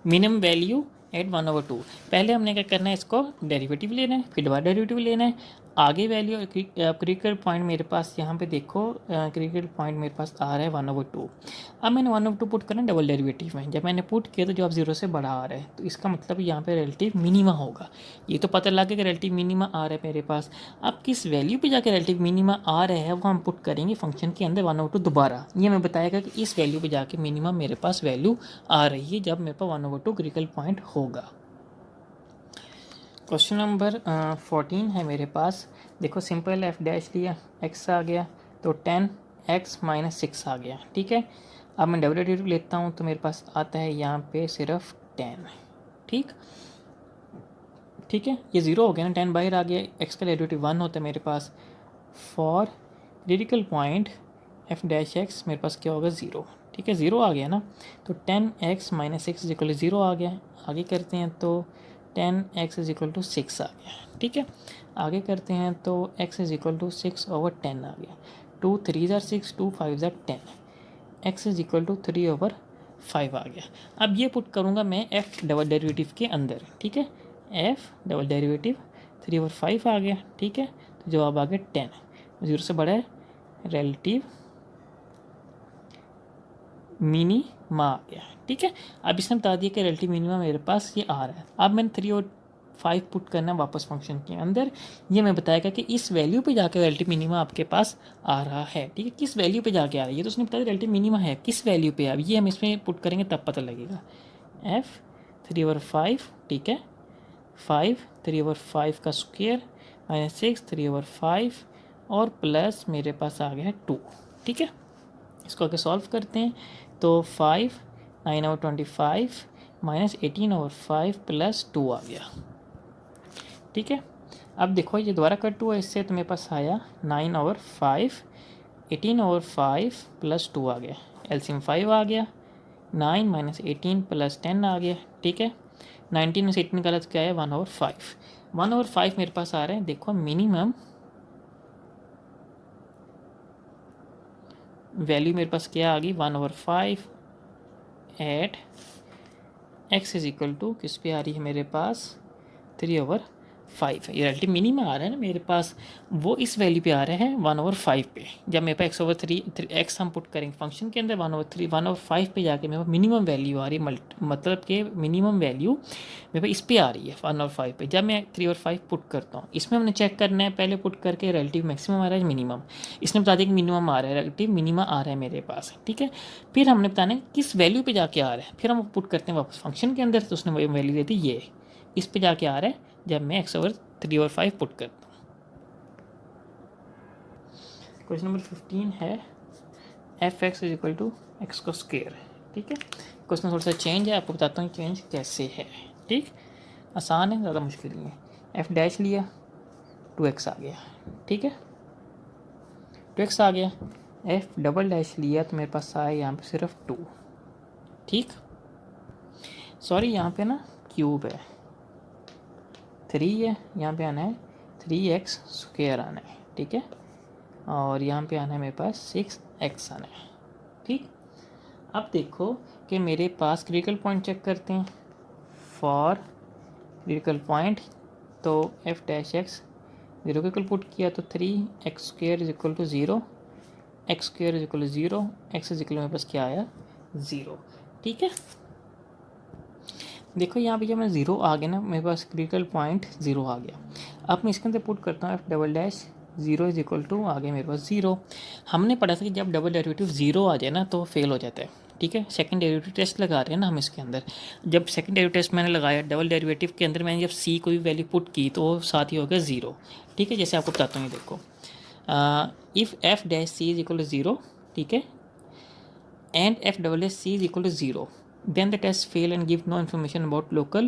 minimum value at 1/2। पहले हमने क्या करना है, इसको डेरिवेटिव लेना है, फिर दोबारा डेरिवेटिव लेना है, आगे वैल्यू क्रिटिकल पॉइंट मेरे पास यहाँ पे देखो, क्रिटिकल पॉइंट मेरे पास आ रहा है 1/2। अब मैंने 1/2 पुट करना है डबल डेरिवेटिव में, जब मैंने पुट किया तो जवाब 0 से बड़ा आ रहा है, तो इसका मतलब यहाँ पे रिलेटिव मिनिमा होगा। ये तो पता लग गया कि रिलेटिव मिनिमा आ रहा है मेरे पास। अब किस वैल्यू पे जाकर रिलेटिव मिनिमा आ रहा है वो हम पुट करेंगे फंक्शन के अंदर 1/2 दोबारा। ये हमें बताएगा कि इस वैल्यू पे जाके मिनिमम मेरे पास वैल्यू आ रही है जब मेरे पास 1/2 क्रिटिकल पॉइंट होगा। क्वेश्चन नंबर 14 है मेरे पास। देखो सिंपल एफ डैश लिया, x आ गया तो 10x माइनस 6 आ गया, ठीक है। अब मैं डेरिवेटिव लेता हूँ तो मेरे पास आता है यहाँ पे सिर्फ 10, ठीक, ठीक है। ये 0 हो गया ना, 10 बाहर आ गया, x का डेरिवेटिव 1 होता है मेरे पास। For critical point F dash X मेरे पास क्या होगा 0, ठीक है। 0 आ गया ना, तो 10x minus 6 is equal to 0 आ गया। आगे करते हैं तो 10x इज इक्वल टू 6 आ गया, ठीक है। आगे करते हैं तो x इज इक्वल टू 6/10 आ गया। 2 3 6, 2 5 10, x इज इक्वल टू 3/5 आ गया। अब ये पुट करूँगा मैं f डबल डेरिवेटिव के अंदर, ठीक है। f डबल डेरिवेटिव 3/5 आ गया, ठीक है। तो जवाब आ गया 10, 0 से बड़ा है, रिलेटिव मिनीमा आ गया, ठीक है। अब इसने बता दिया कि रिलेटिव मिनिमा मेरे पास ये आ रहा है। अब मैंने 3 और 5 पुट करना है वापस फंक्शन के अंदर। ये मैं बताएगा कि इस वैल्यू पे जाके रिलेटिव मिनिमा आपके पास आ रहा है, ठीक है। किस वैल्यू पे जाके आ रहा है ये तो उसने बताया, रिलेटिव मिनिमा है किस वैल्यू पे। अब ये हम इसमें पुट करेंगे तब पता लगेगा। एफ 3/5, ठीक है, 5 3/5 का स्क्वायर -6 3/5 और प्लस मेरे पास आ गया है 2, ठीक है। इसको आगे सॉल्व करते हैं तो 5 9/25 -18/5 प्लस 2 आ गया, ठीक है। अब देखो ये दोबारा कट हुआ इससे, तो मेरे पास आया 9/5 18/5 प्लस 2 आ गया, एलसीएम 5 आ गया, 9 -18 प्लस 10 आ गया, ठीक है। 19 में से 18 का क्या है 1/5, 1/5 मेरे पास आ रहे हैं। देखो मिनिमम वैल्यू मेरे पास क्या आ गई 1/5 at x is equal to किस पे आ रही है मेरे पास 3/5 है। ये रिलेटिव मिनिमम आ रहा है ना मेरे पास, वो इस वैल्यू पे आ रहे हैं 1/5 पे। जब मेरे पास x/3 एक्स हम पुट करेंगे फंक्शन के अंदर 1/3 1/5 पे जाके मेरे पास मिनिमम वैल्यू आ रही है, मतलब कि मिनिमम वैल्यू मेरे पास इस पे आ रही है 1/5 पे। जब मैं 3/5 पुट करता हूँ इसमें हमने चेक करना है पहले पुट करके रिलेटिव मैक्सिमम आ रहा है मिनिमम। इसने बता दिया कि मिनिमम आ रहा है, रिलेटिव मिनिमम आ रहा है मेरे पास, ठीक है। फिर हमने बताना है किस वैल्यू पे जाके आ रहा है, फिर हम पुट करते हैं वापस फंक्शन के अंदर, तो उसने वैल्यू देती ये इस पे जाके आ रहा है जब मैं x/3/5 पुट करता हूँ। क्वेश्चन नंबर 15 है f x is equal to x का स्क्वायर, ठीक है। क्वेश्चन थोड़ा सा चेंज है, आपको बताता हूँ चेंज कैसे है, ठीक। आसान है, ज़्यादा मुश्किल नहीं है। एफ डैश लिया 2x आ गया, ठीक है, 2x आ गया। एफ डबल डैश लिया तो मेरे पास आया यहाँ पे सिर्फ 2, ठीक। सॉरी यहाँ पे ना क्यूब है, 3 है, यहाँ पे आना है 3x स्क्वायर आना है, ठीक है। और यहाँ पे आना है मेरे पास 6x आना है, ठीक। अब देखो कि मेरे पास क्रिटिकल पॉइंट चेक करते हैं फॉर क्रिटिकल पॉइंट। तो एफ डैश एक्स 0 के इक्वल पुट किया तो 3x square is equal to 0, x square is equal to 0, x is equal मेरे पास क्या आया 0, ठीक है। देखो यहाँ पे जब मैं 0 आ गया ना मेरे पास क्रिटिकल पॉइंट 0 आ गया। अब मैं इसके अंदर पुट करता हूँ F double dash 0 is equal to आ गया मेरे पास 0। हमने पढ़ा था कि जब डबल डेरिवेटिव 0 आ जाए ना तो फेल हो जाता है, ठीक है। सेकंड डेरिवेटिव टेस्ट लगा रहे हैं ना हम इसके अंदर। जब सेकंड डेरिवेटिव टेस्ट मैंने लगाया डबल डेरिवेटिव के अंदर, मैंने जब सी कोई वैल्यू पुट की तो वो साथ ही हो गया 0, ठीक है। जैसे आपको बताता हूँ, ये देखो if f dash C is equal to 0, ठीक है, and f double dash C is equal to 0, then the test fail and give no information about local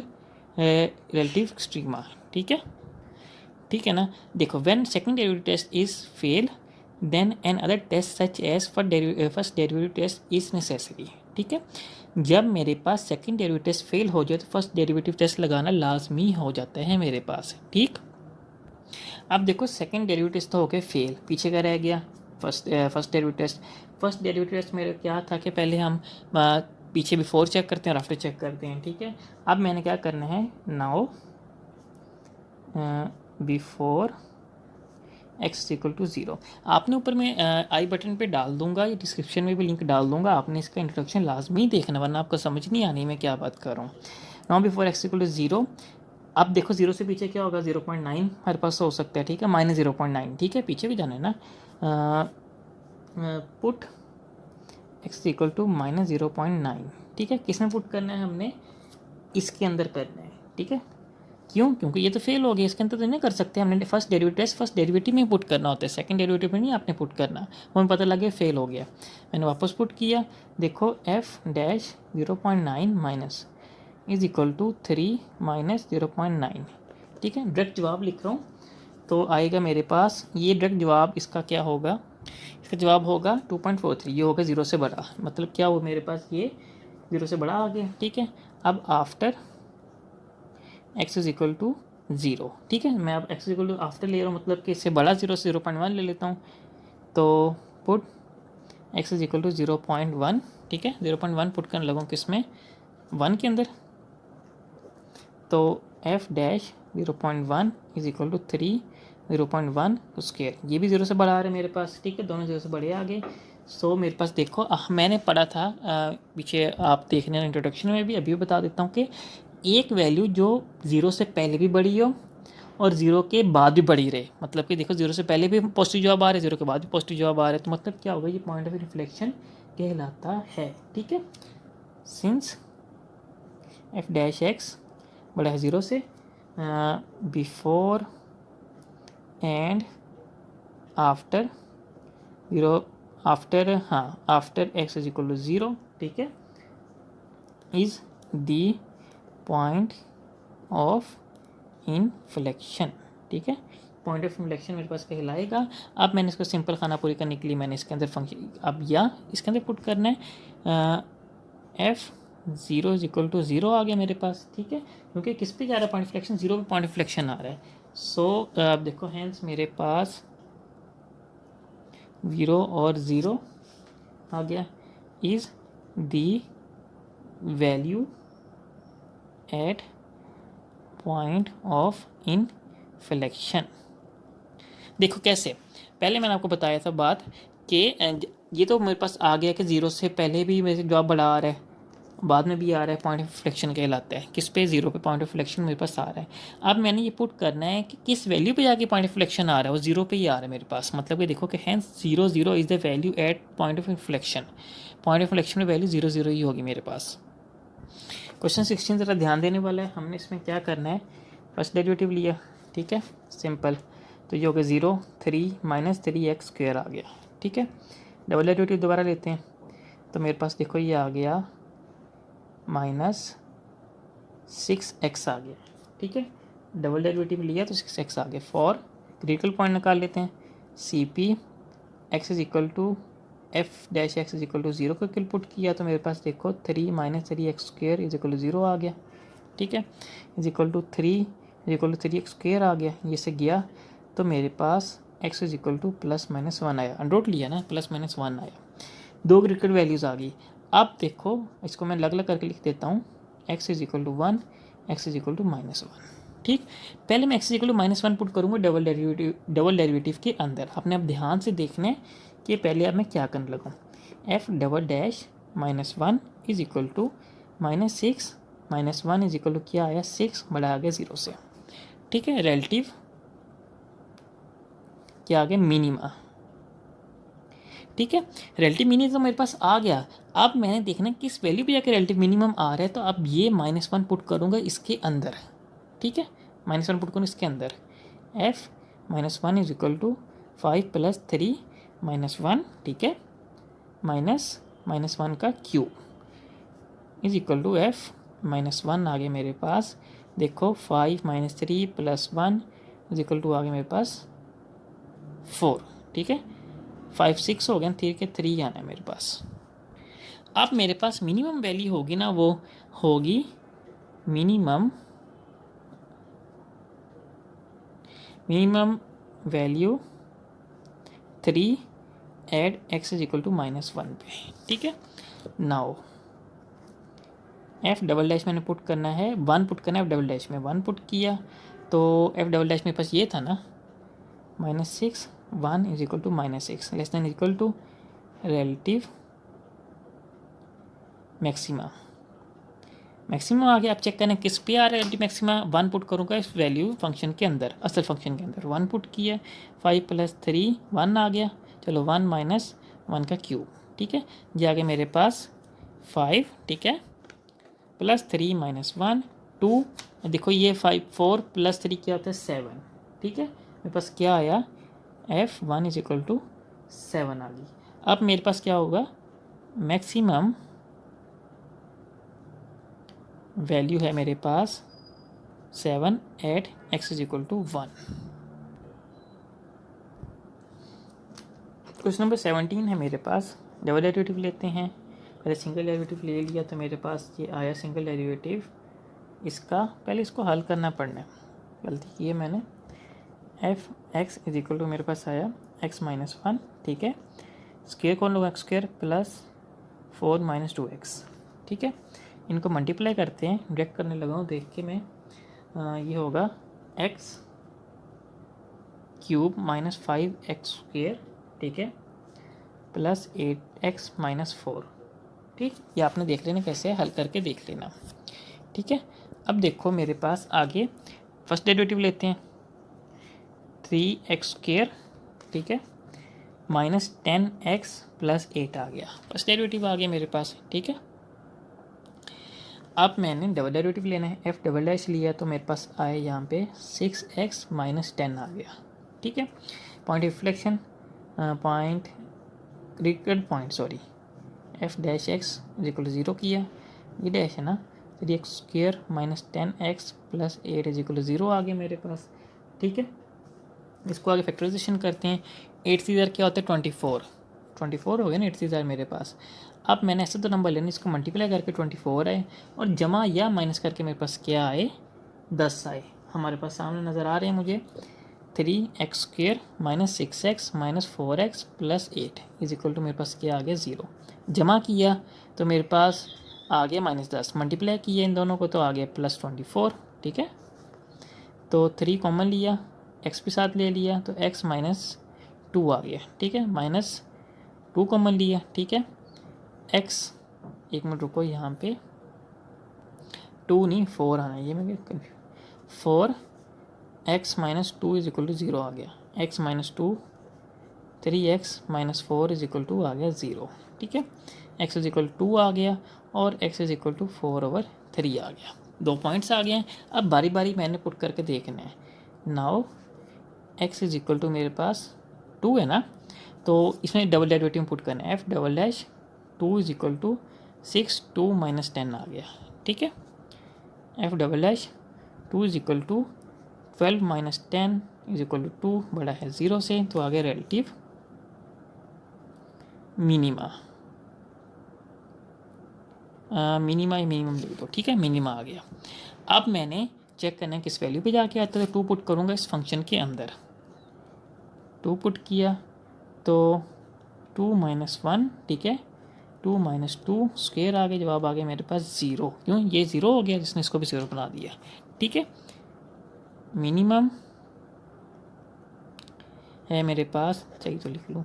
relative extrema, ठीक है ना। देखो when second derivative test is fail then another test such as first derivative test is necessary, ठीक है। जब मेरे पास second derivative test fail हो जाए तो फर्स्ट डेरिवेटिव टेस्ट लगाना लाजमी हो जाता है मेरे पास, ठीक। अब देखो सेकंड डेरिवेटिव टेस्ट तो हो गए फेल, पीछे का रह गया first derivative test. First derivative test मेरे क्या था कि पहले हम पीछे बिफोर चेक करते हैं और आफ्टर चेक करते हैं, ठीक है। अब मैंने क्या करना है now before x equal to 0। आपने ऊपर में आई बटन पे डाल दूंगा, या डिस्क्रिप्शन में भी लिंक डाल दूंगा, आपने इसका इंट्रोडक्शन लाजमी देखना वरना आपको समझ नहीं आनी मैं क्या बात कर रहा हूँ। Now before x equal to 0। अब देखो 0 से पीछे क्या होगा 0.9 हमारे पास हो सकता है, ठीक है, -0.9, ठीक है, पीछे भी जाना है ना। पुट एक्स इक्वल टू -0.9, ठीक है। किस में पुट करना है हमने इसके अंदर करना है, ठीक है। क्यों? क्योंकि ये तो फेल हो गया, इसके अंदर तो नहीं कर सकते हमने। फर्स्ट डेरिवेटिव में पुट करना होता है, सेकंड डेरिवेटिव में नहीं आपने पुट करना। वो हमें पता लगे फेल हो गया, मैंने वापस पुट किया। देखो f dash 0.9 minus is equal to 3 -0.9, ठीक है। डायरेक्ट जवाब लिख रहा हूँ तो आएगा मेरे पास ये डायरेक्ट जवाब। इसका क्या होगा, इसका जवाब होगा 2.43। ये होगा 0 से बड़ा, मतलब क्या हो मेरे पास ये 0 से बड़ा आ गया, ठीक है। अब after x is equal to 0, ठीक है। मैं अब x is equal to after ले रहा हूँ, मतलब कि इससे बड़ा 0 से 0.1 ले लेता हूँ। तो put x is equal to 0.1, ठीक है। 0.1 पुट करने लगूँ किस में 1 के अंदर। तो f dash 0.1 is equal to 3 0.1 square, ये भी 0 से बड़ा आ रहा है मेरे पास, ठीक है, दोनों 0 से बड़े आ गए। सो मेरे पास देखो मैंने पढ़ा था पीछे, आप देखने इंट्रोडक्शन में भी, अभी भी बता देता हूँ कि एक वैल्यू जो 0 से पहले भी बड़ी हो और 0 के बाद भी बड़ी रहे, मतलब कि देखो 0 से पहले भी पॉजिटिव जवाब आ रहे, 0 के बाद भी पॉजिटिव जवाब आ रहे, तो मतलब क्या होगा, ये पॉइंट ऑफ रिफ्लेक्शन कहलाता है, ठीक है। सिंस एफ डैश एक्स बड़ा है 0 से, बिफोर एंड आफ्टर 0, आफ्टर, हाँ, after x is equal to 0, ठीक है, is the point of inflection, ठीक है, पॉइंट ऑफ इन्फ्लेक्शन मेरे पास कहलाएगा। अब मैंने इसको सिंपल खाना पूरी करने के लिए मैंने इसके अंदर फंक्शन, अब या इसके अंदर पुट करना है एफ 0 इज इक्वल टू 0 आ गया मेरे पास, ठीक है, क्योंकि किस पे जा रहा है पॉइंट इन्फ्लेक्शन, 0 पे पॉइंट इन्फ्लेक्शन आ रहा है। सो अब देखो हैंस मेरे पास 0 और 0 आ गया, is the value at point of inflection. देखो कैसे, पहले मैंने आपको बताया था बात कि ये तो मेरे पास आ गया कि 0 से पहले भी मेरे जवाब बड़ा आ रहा है, बाद में भी आ रहा है, पॉइंट ऑफ इन्फ्लेक्शन कहलाता है, किस पे, 0 पे पॉइंट ऑफ इन्फ्लेक्शन मेरे पास आ रहा है। अब मैंने ये पुट करना है कि किस वैल्यू पे जाके पॉइंट ऑफ इन्फ्लेक्शन आ रहा है, वो 0 पे ही आ रहा है मेरे पास, मतलब कि देखो कि hence 0 0 is the value at point of inflection, point of inflection में वैल्यू 0 0 ही होगी मेरे पास। क्वेश्चन 16 ज़रा ध्यान देने वाला है, हमने इसमें क्या करना है, फर्स्ट डेरिवेटिव लिया, ठीक है, सिंपल, तो ये हो गया 0 3 माइनस 3x स्क्वायर आ गया, ठीक है। डबल डेरिवेटिव दोबारा लेते हैं, तो मेरे पास देखो ये आ गया -6x आ गया, ठीक है, डबल डेरिवेटिव लिया तो 6x आ गया। फॉर क्रिटिकल पॉइंट निकाल लेते हैं, C P x is equal to f dash x is equal to 0 को इक्वल पुट किया, तो मेरे पास देखो 3 minus 3x square is equal to 0 आ गया, ठीक है, is equal to 3 is equal to 3x square आ गया, ये से गया, तो मेरे पास x इज इक्वल टू +-1 आया, अंडर रूट लिया ना, +-1 आया, दो क्रिटिकल वैल्यूज़ आ गई। अब देखो इसको मैं अलग अलग करके लिख देता हूँ, x is equal to 1, x is equal to -1, ठीक। पहले मैं x is equal to -1 put करूँगा डबल डेरिवेटिव के अंदर, आपने अब ध्यान से देखना है कि पहले अब मैं क्या करने लगा, f double dash -1 is equal to -6 -1 is equal to क्या आया, 6 बड़ा आ गया 0 से, ठीक है, रिलेटिव क्या आ गया, मिनिमा, ठीक है, रिलेटिव मिनिमम तो मेरे पास आ गया। अब मैंने देखना किस वैल्यू पे जाकर रिलेटिव मिनिमम आ रहा है, तो अब ये -1 पुट करूँगा इसके अंदर, ठीक है, -1 पुट करूँ इसके अंदर, f -1 इज इक्वल टू 5 + 3 -1, ठीक है, -1 का cube is equal to f -1 आ गया मेरे पास, देखो 5 - 3 + 1 इज इक्वल टू आ गया मेरे पास 4, ठीक है, 5 6 हो गया, 3 के 3 आना है मेरे पास। अब मेरे पास मिनिमम वैल्यू होगी ना, वो होगी minimum value 3 at x is equal to -1 पे, ठीक है। नाउ f डबल डैश मैंने पुट करना है, 1 पुट करना है, f डबल डैश में 1 पुट किया, तो f डबल डैश मेरे पास ये था ना, -6 1 is equal to -6 less than equal to relative maxima, maximum आ गया। आप चेक करें किस पे आ रहा है रिलेटिव मैक्सिमा, 1 पुट करूँगा इस वैल्यू फंक्शन के अंदर, असल फंक्शन के अंदर 1 पुट किया, 5 + 3 1 आ गया, चलो 1 - 1 का क्यूब, ठीक है, ये आ गया मेरे पास 5, ठीक है, +3 - 1 2, देखो ये 5 4 + 3 क्या होता है 7, ठीक है, मेरे पास क्या आया, f1 इज इक्वल टू 7 आ गई। अब मेरे पास क्या होगा, मैक्सिमम वैल्यू है मेरे पास 7 at x is equal to 1। Question number 17 है मेरे पास, डबल डेरिवेटिव लेते हैं, पहले सिंगल डेरिवेटिव ले लिया, तो मेरे पास ये आया सिंगल डेरिवेटिव, इसका पहले इसको हल करना पड़ना है, गलती की है मैंने, f x is equal to मेरे पास आया x - 1, ठीक है, स्क्वेयर कौन लोग x स्क्वेयर +4 - 2x, ठीक है, इनको मल्टीप्लाई करते हैं, डायरेक्ट करने लगा हूँ देख के मैं, ये होगा x³ क्यूब माइनस 5x² ठीक है प्लस 8x माइनस 4 ठीक। ये आपने देख लेना कैसे हल करके देख लेना ठीक है। अब देखो मेरे पास आगे फर्स्ट डेरिवेटिव लेते हैं 3x² ठीक है माइनस 10x प्लस 8 आ गया, फर्स्ट डेरिवेटिव आ गया मेरे पास ठीक है। अब मैंने डबल डेरिवेटिव लेना है, एफ डबल डैश लिया तो मेरे पास आए यहाँ पे 6x माइनस 10 आ गया ठीक है। Point reflection point critical point sorry f dash x is equal to 0 किया, ये डैश है ना 3x² minus 10x plus 8 is equal to 0 आ गया मेरे पास ठीक है। इसको आगे फैक्टराइजेशन करते हैं, 8 से इधर क्या होता है 24 हो गया ना 8 से इधर मेरे पास। अब मैंने ऐसे तो नंबर लेना, इसको मल्टीप्लाई करके 24 आए और जमा या माइनस करके मेरे पास क्या आए 10 आए। हमारे पास सामने नज़र आ रहे हैं मुझे 3x² minus 6x minus 4x plus 8 is equal to मेरे पास क्या आ गया 0। जमा किया तो मेरे पास आ गया -10, मल्टीप्लाई किया इन दोनों को तो आ गया +24 ठीक है। तो 3 कॉमन लिया, x भी साथ ले लिया तो x माइनस 2 आ गया ठीक है, -2 कॉमन लिया ठीक है। x एक मिनट रुको यहाँ पे 2 नहीं 4 आना, ये मैं 4x minus 2 is equal to 0 आ गया, x minus 2 3x minus 4 is equal to आ गया 0 ठीक है। x इज इक्वल टू 2 आ गया और x इज इक्वल टू 4/3 आ गया, 2 पॉइंट्स आ गए हैं। अब बारी बारी मैंने पुट करके देखना है। Now x is equal to मेरे पास 2 है ना, तो इसमें डबल डेरिवेटिव पुट करना है, f double dash 2 is equal to 6 2 minus 10 आ गया ठीक है। F double dash 2 is equal to 12 minus 10 is equal to 2 बड़ा है 0 से, तो आ गया रिलेटिव मिनिमा। मिनिमम लिख दो ठीक है, मिनिमा आ गया। अब मैंने चेक करना है किस वैल्यू पे जाके आता है, तो 2 पुट करूँगा इस फंक्शन के अंदर, 2 पुट किया तो 2 माइनस 1 ठीक है, 2 माइनस 2 स्क्वेयर आ गया, जवाब आ गया मेरे पास 0। क्यों ये 0 हो गया, जिसने इसको भी 0 बना दिया ठीक है। मिनिमम है मेरे पास, चाहिए तो लिख लूँ,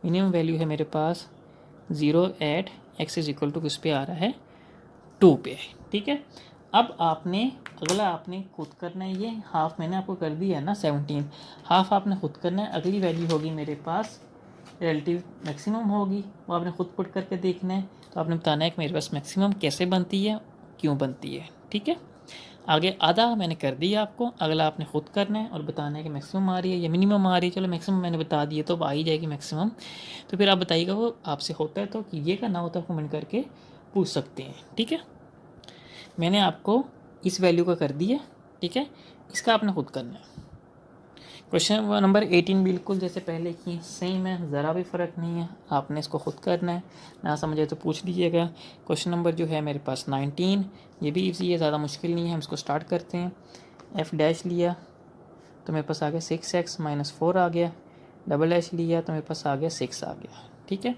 मिनिमम वैल्यू है मेरे पास 0 at x is equal to किस पे आ रहा है 2 पे ठीक है। अब आपने अगला आपने खुद करना है, ये हाफ मैंने आपको कर दिया है ना 17, हाफ आपने खुद करना है। अगली वैल्यू होगी मेरे पास रिलेटिव मैक्सिमम होगी, वो आपने खुद पुट करके देखना है। तो आपने बताना है कि मेरे पास मैक्सिमम कैसे बनती है, क्यों बनती है ठीक है। आगे आधा मैंने कर दिया आपको, अगला आपने खुद करना है और बताना है कि मैक्सिमम आ रही है या मिनिमम आ रही है। चलो मैक्सिमम मैंने बता दिए तो आ ही जाएगी मैक्सिमम, तो फिर आप बताइएगा वो आपसे होता है तो कीजिएगा, ना होता है कमेंट करके पूछ सकते हैं ठीक है। मैंने आपको इस वैल्यू का कर दिया ठीक है, इसका आपने खुद करना है। क्वेश्चन नंबर 18 बिल्कुल जैसे पहले की सेम है, ज़रा भी फ़र्क नहीं है, आपने इसको खुद करना है, ना समझे तो पूछ लीजिएगा। क्वेश्चन नंबर जो है मेरे पास 19, ये भी इजी है, ज़्यादा मुश्किल नहीं है। हम इसको स्टार्ट करते हैं। एफ डैश लिया तो मेरे पास आ गया 6x माइनस 4 आ गया, डबल डैश लिया तो मेरे पास आ गया 6 आ गया ठीक है।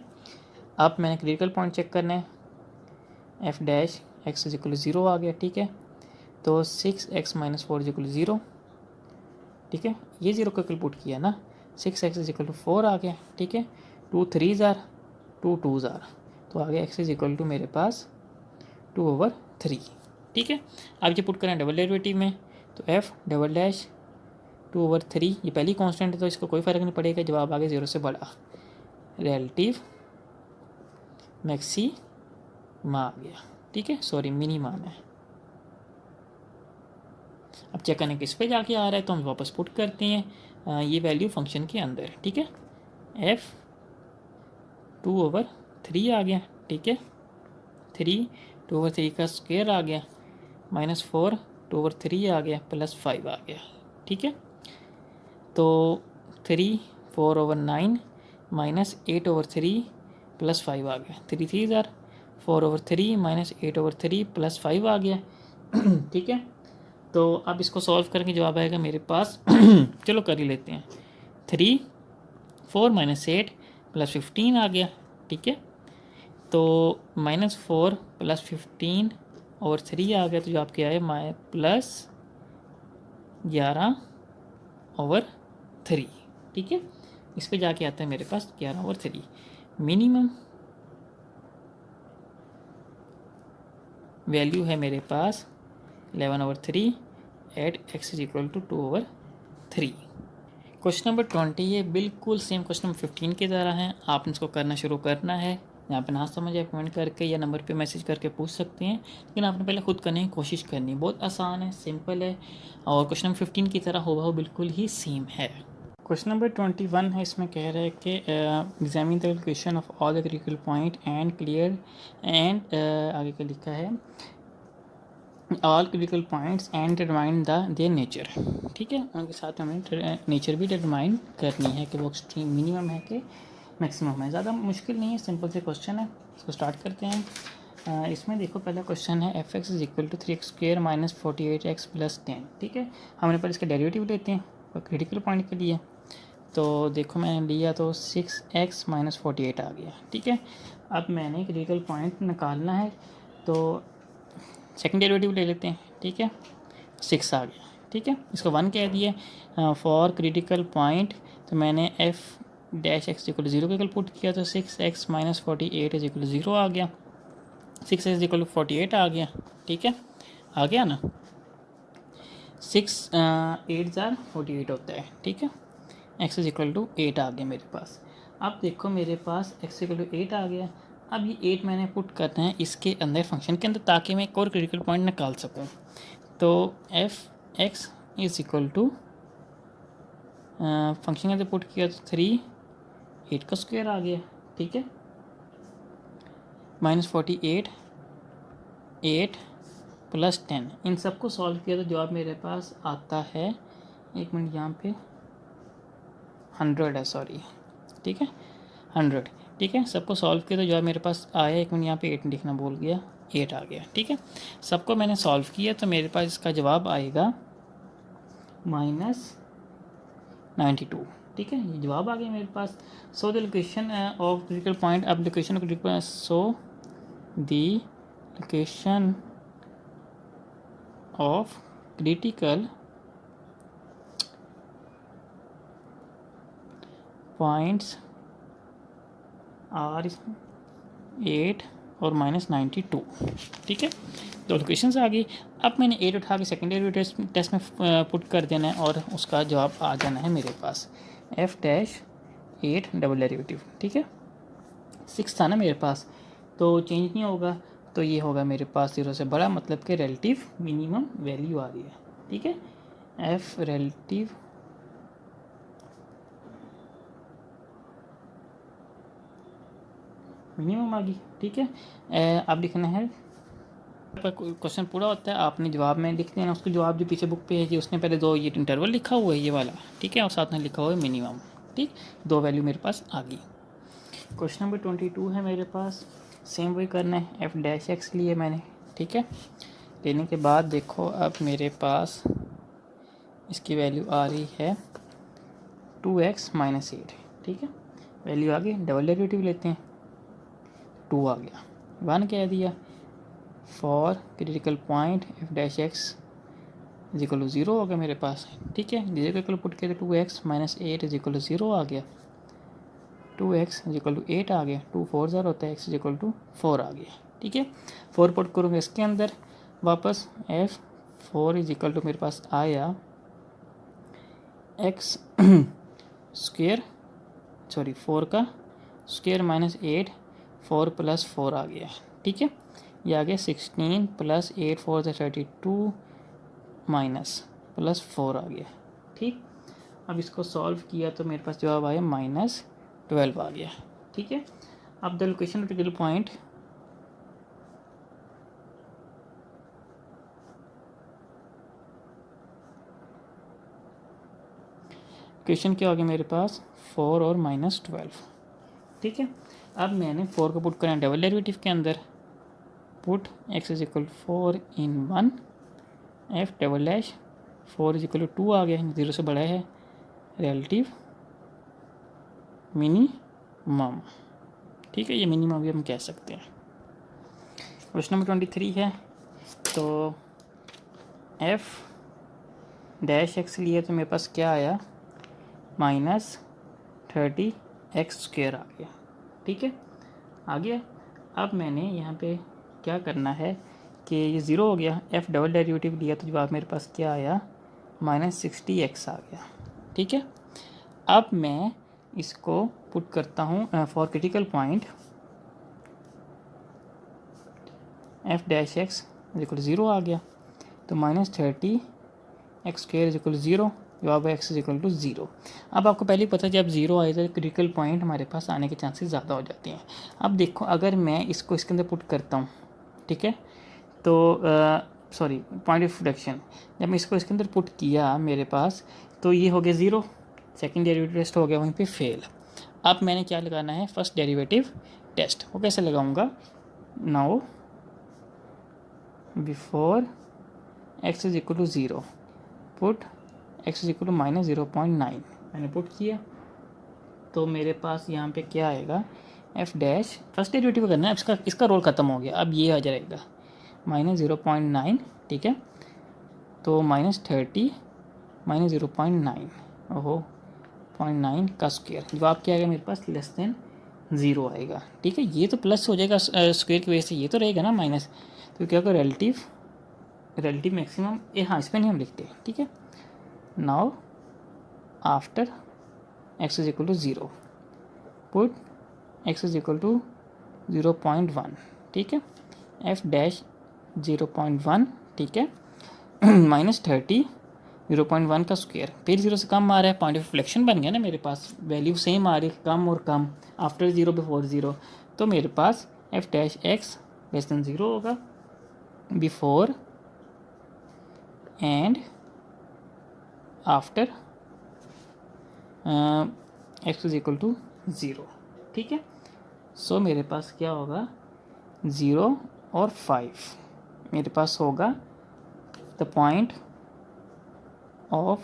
अब मैंने क्रिटिकल पॉइंट चेक करना है, f dash x is equal to 0 आ गया ठीक है, तो 6x minus 4 is equal to 0 ठीक है। ये 0 को कल पुट किया ना, 6x इज इक्वल टू 4 आ गया ठीक है, 2 3 आर 2 2 आर, तो आ गया x इज इक्वल टू मेरे पास 2/3 ठीक है। अब ये पुट करें डबल डेरिवेटिव में, तो f डबल डैश 2/3, ये पहली कांस्टेंट है तो इसको कोई फ़र्क नहीं पड़ेगा, जवाब आ गया 0 से बड़ा, रिलेटिव मैक्सिमा आ गया ठीक है, सॉरी मिनिमा में। अब चेक करने किस पे जाके आ रहा है, तो हम वापस पुट करते हैं ये वैल्यू फंक्शन के अंदर ठीक है। f 2/3 आ गया ठीक है, 3 2/3 का स्क्वायर आ गया, -4 2/3 आ गया, +5 आ गया ठीक है। तो 3 4/9 -8/3 +5 आ गया, 3 3 ज़ार 4/3 -8/3 +5 आ गया ठीक है। तो अब इसको सॉल्व करके जवाब आएगा मेरे पास चलो कर ही लेते हैं, 3 4 - 8 +15 आ गया ठीक है। तो -4 + 15 ओवर 3 आ गया, तो जो आपके आए माए प्लस 11/3। ठीक है, इस पे जाके आता है मेरे पास 11/3। मिनिमम वैल्यू है मेरे पास 11/3 at x is equal to 2/3। Question number 20 ये बिल्कुल सेम क्वेश्चन नंबर 15 की तरह है। आपने इसको करना शुरू करना है। यहाँ पे ना समझ आए कमेंट करके या नंबर पे मैसेज करके पूछ सकते हैं, लेकिन आपने पहले खुद करने की कोशिश करनी है। बहुत आसान है, सिंपल है, और क्वेश्चन नंबर 15 की तरह हो बिल्कुल ही सेम है। क्वेश्चन नंबर 21 है, इसमें कह रहा है कि examine the location of all the critical point and clear and आगे का लिखा है all critical points and determine the their nature. ठीक है, उनके साथ हमें नेचर भी डिटरमाइन करनी है कि वो एक्सट्रीम मिनिमम है कि मैक्सिमम है। ज़्यादा मुश्किल नहीं है, सिंपल से क्वेश्चन है। इसको स्टार्ट करते हैं। इसमें देखो पहला क्वेश्चन है f x is equal to 3x² minus 48x plus 10। ठीक है, हमने पर इसका डेरिवेटिव लेते हैं क्रिटिकल पॉइंट के लिए। तो देखो मैंने लिया तो 6x माइनस 48 आ गया। ठीक है, अब मैंने क्रिटिकल पॉइंट निकालना है, तो सेकंड डेरिवेटिव ले लेते हैं। ठीक है, 6 आ गया। ठीक है, इसको 1 कह दिए फॉर क्रिटिकल पॉइंट। तो मैंने एफ डैश एक्स इक्वल 0 के कल पुट किया, तो 6x माइनस 48 इज इक्वल 0 आ गया। 6x इक्वल 48 आ गया। ठीक है, आ गया ना, 6 8 जार 48 होता है। ठीक है, x इज इक्वल टू 8 आ गया मेरे पास। अब देखो मेरे पास x इक्वल टू 8 आ गया। अब ये 8 मैंने पुट करना है इसके अंदर, फंक्शन के अंदर, ताकि मैं एक और क्रिटिकल पॉइंट निकाल सकूं। तो f x is equal to function के अंदर पुट किया तो 3 8 का स्क्वायर आ गया। ठीक है, माइनस 48 8 प्लस 10, इन सबको सॉल्व किया तो जवाब मेरे पास आता है, एक मिनट यहाँ पे 100 है, सॉरी। ठीक है, 100। ठीक है, सबको सॉल्व किया तो जवाब मेरे पास आया, एक मिनट यहाँ पे 8 लिखना भूल गया, 8 आ गया। ठीक है, सबको मैंने सॉल्व किया तो मेरे पास इसका जवाब आएगा -92। ठीक है, ये जवाब आ गया मेरे पास। So the location of critical point, अब location of critical point, so the location of critical points are 8 और -92। ठीक है, तो लोकेशन आ गई। अब मैंने 8 उठा के सेकेंडरी टेस्ट में पुट कर देना है और उसका जवाब आ जाना है मेरे पास एफ डैश 8 डबल डेरिवेटिव। ठीक है, 6 था ना मेरे पास, तो चेंज नहीं होगा, तो ये होगा मेरे पास 0 से बड़ा, मतलब कि रिलेटिव मिनिमम वैल्यू आ रही है। ठीक है, एफ रिलेटिव मिनिमम आ गई। ठीक है, अब लिखना है, क्वेश्चन पूरा होता है, आपने जवाब में लिख देना उसको, जवाब जो पीछे बुक पे है जी उसने पहले 2 ये इंटरवल लिखा हुआ है ये वाला। ठीक है, और साथ में लिखा हुआ है मिनिमम। ठीक, 2 वैल्यू मेरे पास आ गई। क्वेश्चन नंबर 22 है मेरे पास, सेम वही करना है, एफ डैश एक्स लिए मैंने। ठीक है, लेने के बाद देखो अब मेरे पास इसकी वैल्यू आ रही है 2x माइनस 8। ठीक है, वैल्यू आ गई, डबल डेरिवेटिव लेते हैं, 2 आ गया, 1 कह दिया for critical point F dash x is equal to 0 हो गया मेरे पास। ठीक है, जीरो के पुट किया तो 2x minus 8 is equal to 0 आ गया, 2x इज इक्वल टू 8 आ गया, 2 4 ज़र होता है, x इज इक्वल टू 4 आ गया। ठीक है, 4 पुट करूँगा इसके अंदर वापस, f 4 इज इक्वल टू मेरे पास आया x स्क्वेयर, सॉरी 4 का स्क्वेयर माइनस 8, 4 प्लस 4 आ गया। ठीक है, ये आ गया 16 प्लस 8 4 32 माइनस प्लस 4 आ गया। ठीक, अब इसको सॉल्व किया तो मेरे पास जवाब आया -12 आ गया। ठीक है, अब the location of critical point, question क्या हो गया मेरे पास 4 और -12। ठीक है, अब मैंने 4 को पुट करना डबल डेरिवेटिव के अंदर, put x is equal 4 in 1 f double dash 4 is equal to 2 आ गया, 0 से बड़ा है, रिलेटिव मिनिमम। ठीक है, ये मिनिमम भी हम कह सकते हैं। क्वेश्चन नंबर 23 है, तो एफ डैश एक्स लिया तो मेरे पास क्या आया, -30x² आ गया। ठीक है, आ गया। अब मैंने यहाँ पे क्या करना है कि ये 0 हो गया, एफ डबल डेरिवेटिव लिया तो जवाब मेरे पास क्या आया, -60x आ गया। ठीक है, अब मैं इसको पुट करता हूँ for critical point F dash x equal 0 आ गया, तो -30x² इक्वल 0, जवाब है x इक्वल टू 0। अब आपको पहले ही पता है जब 0 आए तो क्रिटिकल पॉइंट हमारे पास आने के चांसेस ज़्यादा हो जाते हैं। अब देखो अगर मैं इसको इसके अंदर पुट करता हूँ, ठीक है, तो सॉरी पॉइंट ऑफ रिडक्शन, जब मैं इसको इसके अंदर पुट किया मेरे पास तो ये हो गया 0, सेकेंड डेरिवेटिव टेस्ट हो गया वहीं पे फेल। अब मैंने क्या लगाना है, फर्स्ट डेरिवेटिव टेस्ट। वो कैसे लगाऊंगा, now before x is equal to 0 put x is equal to -0.9 मैंने पुट किया, तो मेरे पास यहाँ पे क्या आएगा, एफ डैश फर्स्ट डेरिवेटिव करना है, इसका रोल ख़त्म हो गया, अब ये आ जाएगा -0.9। ठीक है, तो -30 -0.9, ओहो 0.9 का स्क्वायर, जवाब क्या आएगा मेरे पास, <<0 आएगा। ठीक है, ये तो प्लस हो जाएगा स्क्वायर की वजह से, ये तो रहेगा ना माइनस, तो क्या होगा रिलेटिव मैक्सिमम, ये हाँ इस पर नहीं हम लिखते। ठीक है, now after x is equal to 0 put x is equal to 0.1। ठीक है, एफ डैश 0.1, ठीक है, -30 0.1 का स्क्वायर, फिर 0 से कम आ रहा है, पॉइंट ऑफ रिफ्लेक्शन बन गया ना मेरे पास, वैल्यू सेम आ रही है, कम और कम, आफ्टर 0 बिफोर 0, तो मेरे पास f dash x less than 0 होगा, before and after x is equal to 0। ठीक है, सो मेरे पास क्या होगा, 0 और 5 मेरे पास होगा the point of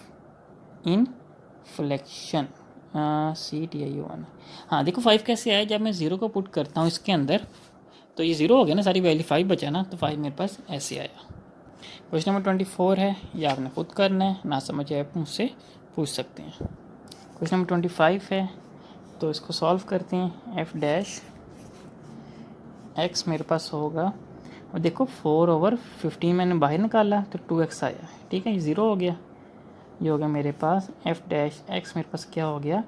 inflection, CTIO1। हाँ देखो 5 कैसे आया, जब मैं 0 को पुट करता हूँ इसके अंदर तो ये 0 हो गया ना, सारी वैल्यू 5 बचा ना, तो 5 मेरे पास ऐसे आया। क्वेश्चन नंबर 24 है, ये आपने खुद करना है, ना समझ आए आप मुझसे पूछ सकते हैं। क्वेश्चन नंबर 25 है, तो इसको सॉल्व करते हैं। एफ डैश एक्स मेरे पास होगा, और देखो 4/15 मैंने बाहर निकाला तो 2x आया। ठीक है, ये 0 हो गया, ये हो गया मेरे पास एफ डैश एक्स मेरे पास क्या हो गया,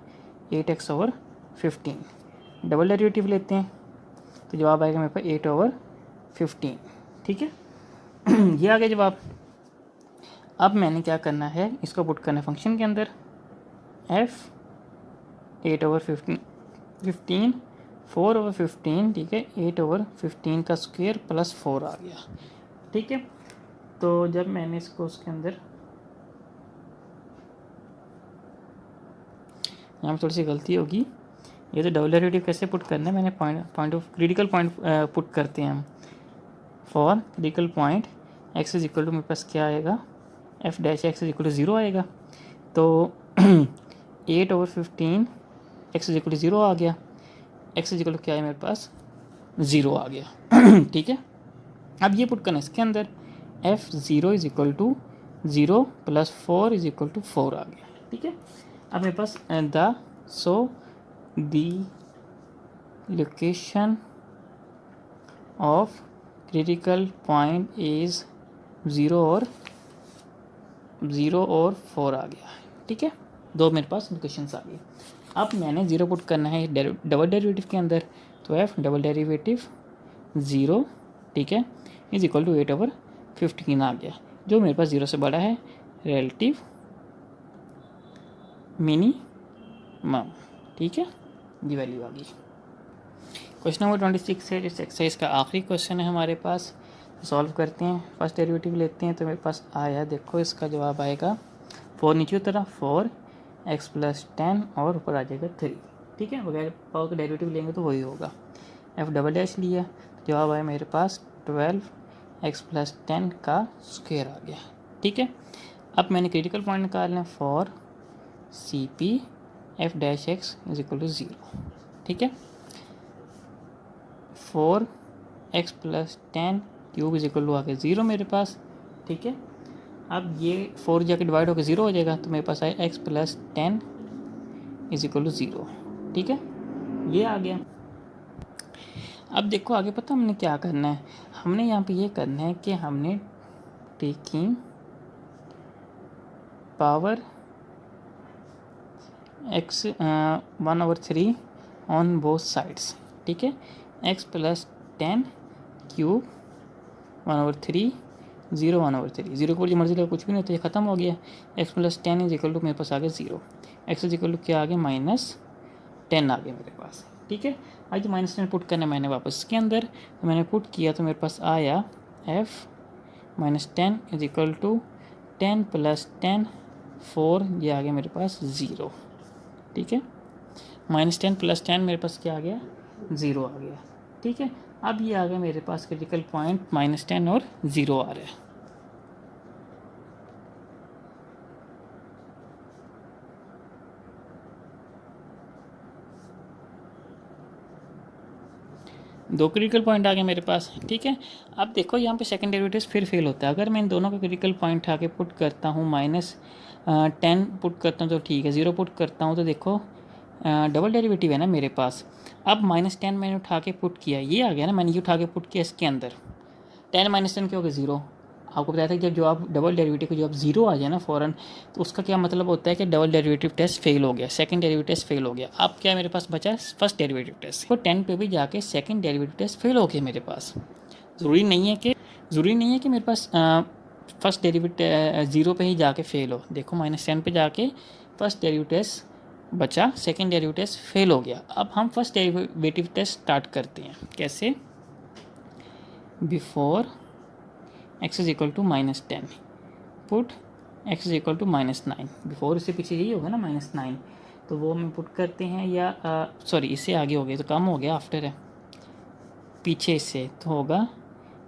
8x/15। डबल डेरिवेटिव लेते हैं तो जवाब आएगा मेरे पास 8/15। ठीक है, ये आ गया जवाब। अब मैंने क्या करना है, इसको पुट करना है फंक्शन के अंदर, एफ 8/15 4/15, ठीक है, 8/15 का स्क्वायर प्लस 4 आ गया। ठीक है, तो जब मैंने इसको उसके अंदर, यहाँ पर थोड़ी सी गलती होगी, ये तो डबल डेरिवेटिव कैसे पुट करना है, मैंने point of critical point put करते हैं हम, for critical point x is equal to मेरे पास क्या आएगा, f dash x is equal to 0 आएगा, तो 8/15 x इज इक्वल टू 0 आ गया, x इज इक्वल टू क्या है मेरे पास, 0 आ गया। ठीक है, अब ये पुट करना इसके अंदर, f0 is equal to 0 plus 4 is equal to 4 आ गया। ठीक है, अब मेरे पास the location of critical point is 0 और 4 आ गया। ठीक है, दो मेरे पास लोकेशंस आ गई। अब मैंने 0 पुट करना है डबल डेरिवेटिव के अंदर, तो एफ डबल डेरिवेटिव 0, ठीक है, इज इक्वल टू 8/15 आ गया, जो मेरे पास 0 से बड़ा है, रिलेटिव मिनिमम। ठीक है, ये वैल्यू आ गई। क्वेश्चन नंबर 26 है, इस एक्सरसाइज का आखिरी क्वेश्चन है हमारे पास, सॉल्व करते हैं। फर्स्ट डेरिवेटिव लेते हैं तो मेरे पास आया, देखो इसका जवाब आएगा 4 नीचे तरफ 4x + 10 और ऊपर आ जाएगा 3। ठीक है, बगैर पावर का डेरिवेटिव लेंगे तो वही होगा। एफ डबल डैश लिया, जवाब आया मेरे पास 12x + 10 का स्क्वायर आ गया। ठीक है, अब मैंने क्रिटिकल पॉइंट निकालना है for CP f dash x is equal to 0। ठीक है, 4x + 10 cube is equal to आ गया 0 मेरे पास, ठीक है। अब ये 4 जाके डिवाइड होकर 0 हो जाएगा, तो मेरे पास आया x plus 10 is equal to 0, ठीक है, ये आ गया। अब देखो आगे पता हमने क्या करना है, हमने यहाँ पे ये करना है कि हमने taking power x 1/3 on both sides, ठीक है, x प्लस 10 क्यूब 1/3 0 1/3, 0 को जो मर्जी लगा कुछ भी नहीं होता, ये ख़त्म हो गया। x plus 10 is equal to मेरे पास आ गया 0, x इज इक्वल टू क्या आ गया -10 आ गया मेरे पास, ठीक है। आज -10 पुट करना मैंने वापस इसके अंदर, तो मैंने पुट किया तो मेरे पास आया f -10 is equal to 10 plus 10 4, ये आ गया मेरे पास 0, ठीक है। -10 प्लस 10 मेरे पास क्या आ गया 0 आ गया, ठीक है। अब ये आ गया मेरे पास क्रिटिकल पॉइंट -10 और 0 आ रहा है। दो क्रिटिकल पॉइंट आ गए मेरे पास, ठीक है। अब देखो यहाँ पे सेकंड डेरिवेटिव फिर फेल होता है। अगर मैं इन दोनों का क्रिटिकल पॉइंट आके पुट करता हूँ -10 पुट करता हूँ तो ठीक है, 0 पुट करता हूँ तो देखो डबल डेरिवेटिव है ना मेरे पास। अब -10 मैंने उठा के पुट किया, ये आ गया ना, मैंने ये उठा के पुट किया इसके अंदर, 10 - 10 क्या हो गया 0। आपको बताया था कि जब आप डबल डेरिवेटिव को जब 0 आ जाए ना फ़ौरन, तो उसका क्या मतलब होता है कि डबल डेरिवेटिव टेस्ट फेल हो गया, सेकंड डेरिवेटिव टेस्ट फेल हो गया। अब क्या मेरे पास बचा है फर्स्ट डेरिवेटिव टेस्ट, तो 10 पे भी जाके सेकंड डेरिवेटिव टेस्ट फेल हो गया मेरे पास। ज़रूरी नहीं है कि मेरे पास फर्स्ट डेरिवेटिव 0 पे ही जाके फेल हो। देखो -10 पे जाके फर्स्ट डेरिवेटिव टेस्ट बचा, सेकंड डेरिवेटिव टेस्ट फेल हो गया। अब हम फर्स्ट डेरिवेटिव टेस्ट स्टार्ट करते हैं, कैसे, before x is equal to -10 put x is equal to -9, before इससे पीछे यही होगा ना -9, तो वो हम पुट करते हैं, या सॉरी इससे आगे हो गया तो कम हो गया, आफ्टर है पीछे इससे तो होगा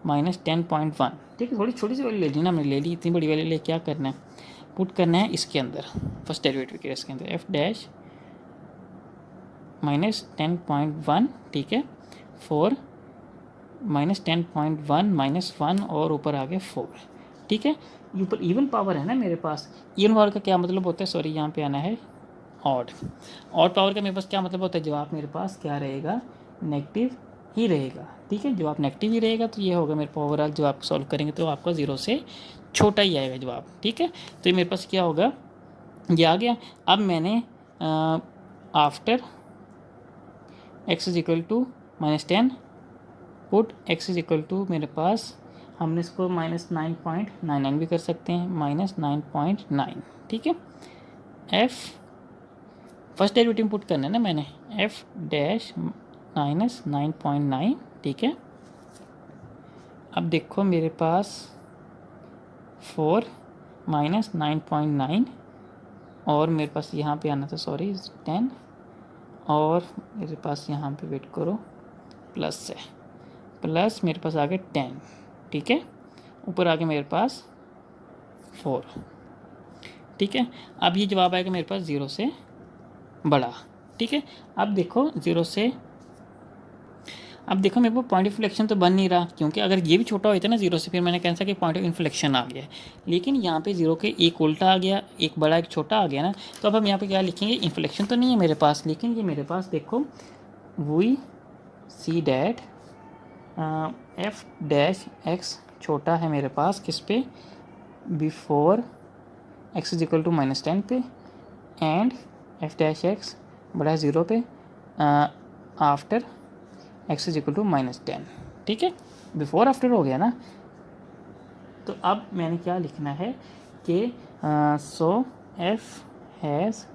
-10.1, ठीक है। थोड़ी छोटी सी वैल्यू ले ली ना, हमने ले ली, इतनी बड़ी वैल्यू ले क्या करना है, पुट करना है इसके अंदर फर्स्ट डेरिवेटिव के इसके अंदर f डैश -10.1, ठीक है, 4 -10.1 -1 और ऊपर आ गया 4, ठीक है। ऊपर इवन पावर है ना मेरे पास, इवन पावर का क्या मतलब होता है, सॉरी यहाँ पे आना है ऑड पावर का मेरे पास क्या मतलब होता है, जवाब मेरे पास क्या रहेगा, नेगेटिव ही रहेगा, ठीक है। जवाब नेगेटिव ही रहेगा तो ये होगा मेरे पास ओवरऑल जवाब सॉल्व करेंगे तो आपका 0 से छोटा ही आएगा जवाब, ठीक है। तो ये मेरे पास क्या होगा, ये आ गया। अब मैंने after x is equal to -10 put x is equal to मेरे पास, हमने इसको -9.99 भी कर सकते हैं, -9.9, ठीक है। f फर्स्ट डेरिवेटिव पुट करना है ना मैंने, f डैश -9.9, ठीक है। अब देखो मेरे पास 4 -9.9 और मेरे पास यहाँ पे आना था, सॉरी 10, और मेरे पास यहाँ पे वेट करो प्लस है, प्लस मेरे पास आ गया 10, ठीक है, ऊपर आ गया मेरे पास 4, ठीक है। अब ये जवाब आएगा मेरे पास 0 से बड़ा, ठीक है। अब देखो 0 से, अब देखो मेरे को पॉइंट ऑफ इन्फ्लेक्शन तो बन नहीं रहा, क्योंकि अगर ये भी छोटा होता है ना 0 से, फिर मैंने कैंसिल कि पॉइंट ऑफ इन्फ्लेक्शन आ गया है, लेकिन यहाँ पे 0 के एक उल्टा आ गया, एक बड़ा एक छोटा आ गया ना, तो अब हम यहाँ पे क्या लिखेंगे, इन्फ्लेक्शन तो नहीं है मेरे पास, लेकिन ये मेरे पास देखो we see that f dash x छोटा है मेरे पास किस पे, before x is equal to -10 पे, एंड f डैश x बड़ा है 0 पे after x is equal to -10, ठीक है। बिफोर आफ्टर हो गया ना, तो अब मैंने क्या लिखना है कि so f has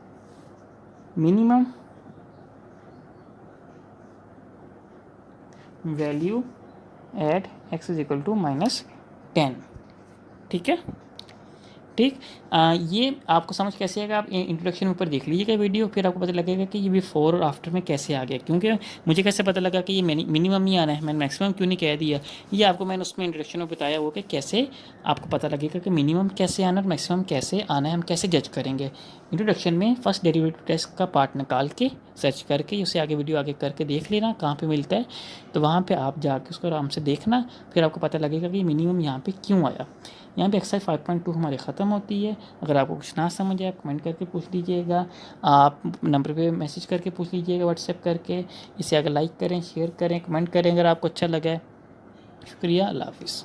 minimum value at x is equal to -10, ठीक है, ठीक। ये आपको समझ कैसे आएगा, आप इंट्रोडक्शन ऊपर देख लीजिएगा वीडियो, फिर आपको पता लगेगा कि ये बिफोर और आफ्टर में कैसे आ गया, क्योंकि मुझे कैसे पता लगा कि ये मिनिमम ही आना है, मैंने मैक्सिमम क्यों नहीं कह दिया, ये आपको मैंने उसमें इंट्रोडक्शन में बताया हुआ कि कैसे आपको पता लगेगा कि मिनिमम कैसे आना है और मैक्सिमम कैसे आना है, हम कैसे जज करेंगे। इंट्रोडक्शन में फर्स्ट डेरिवेटिव टेस्ट का पार्ट निकाल के सर्च करके उसे आगे वीडियो आगे करके देख लेना कहाँ पे मिलता है, तो वहाँ पे आप जाके उसको आराम से देखना, फिर आपको पता लगेगा कि मिनिमम यहाँ पे क्यों आया। यहाँ पे एक्सरसाइज 5.2 हमारी ख़त्म होती है। अगर आपको कुछ ना समझ आए आप कमेंट करके पूछ लीजिएगा, आप नंबर पे मैसेज करके पूछ लीजिएगा व्हाट्सएप करके। इसे अगर लाइक करें, शेयर करें, कमेंट करें अगर आपको अच्छा लगा है। शुक्रिया, अल्लाह हाफिज़।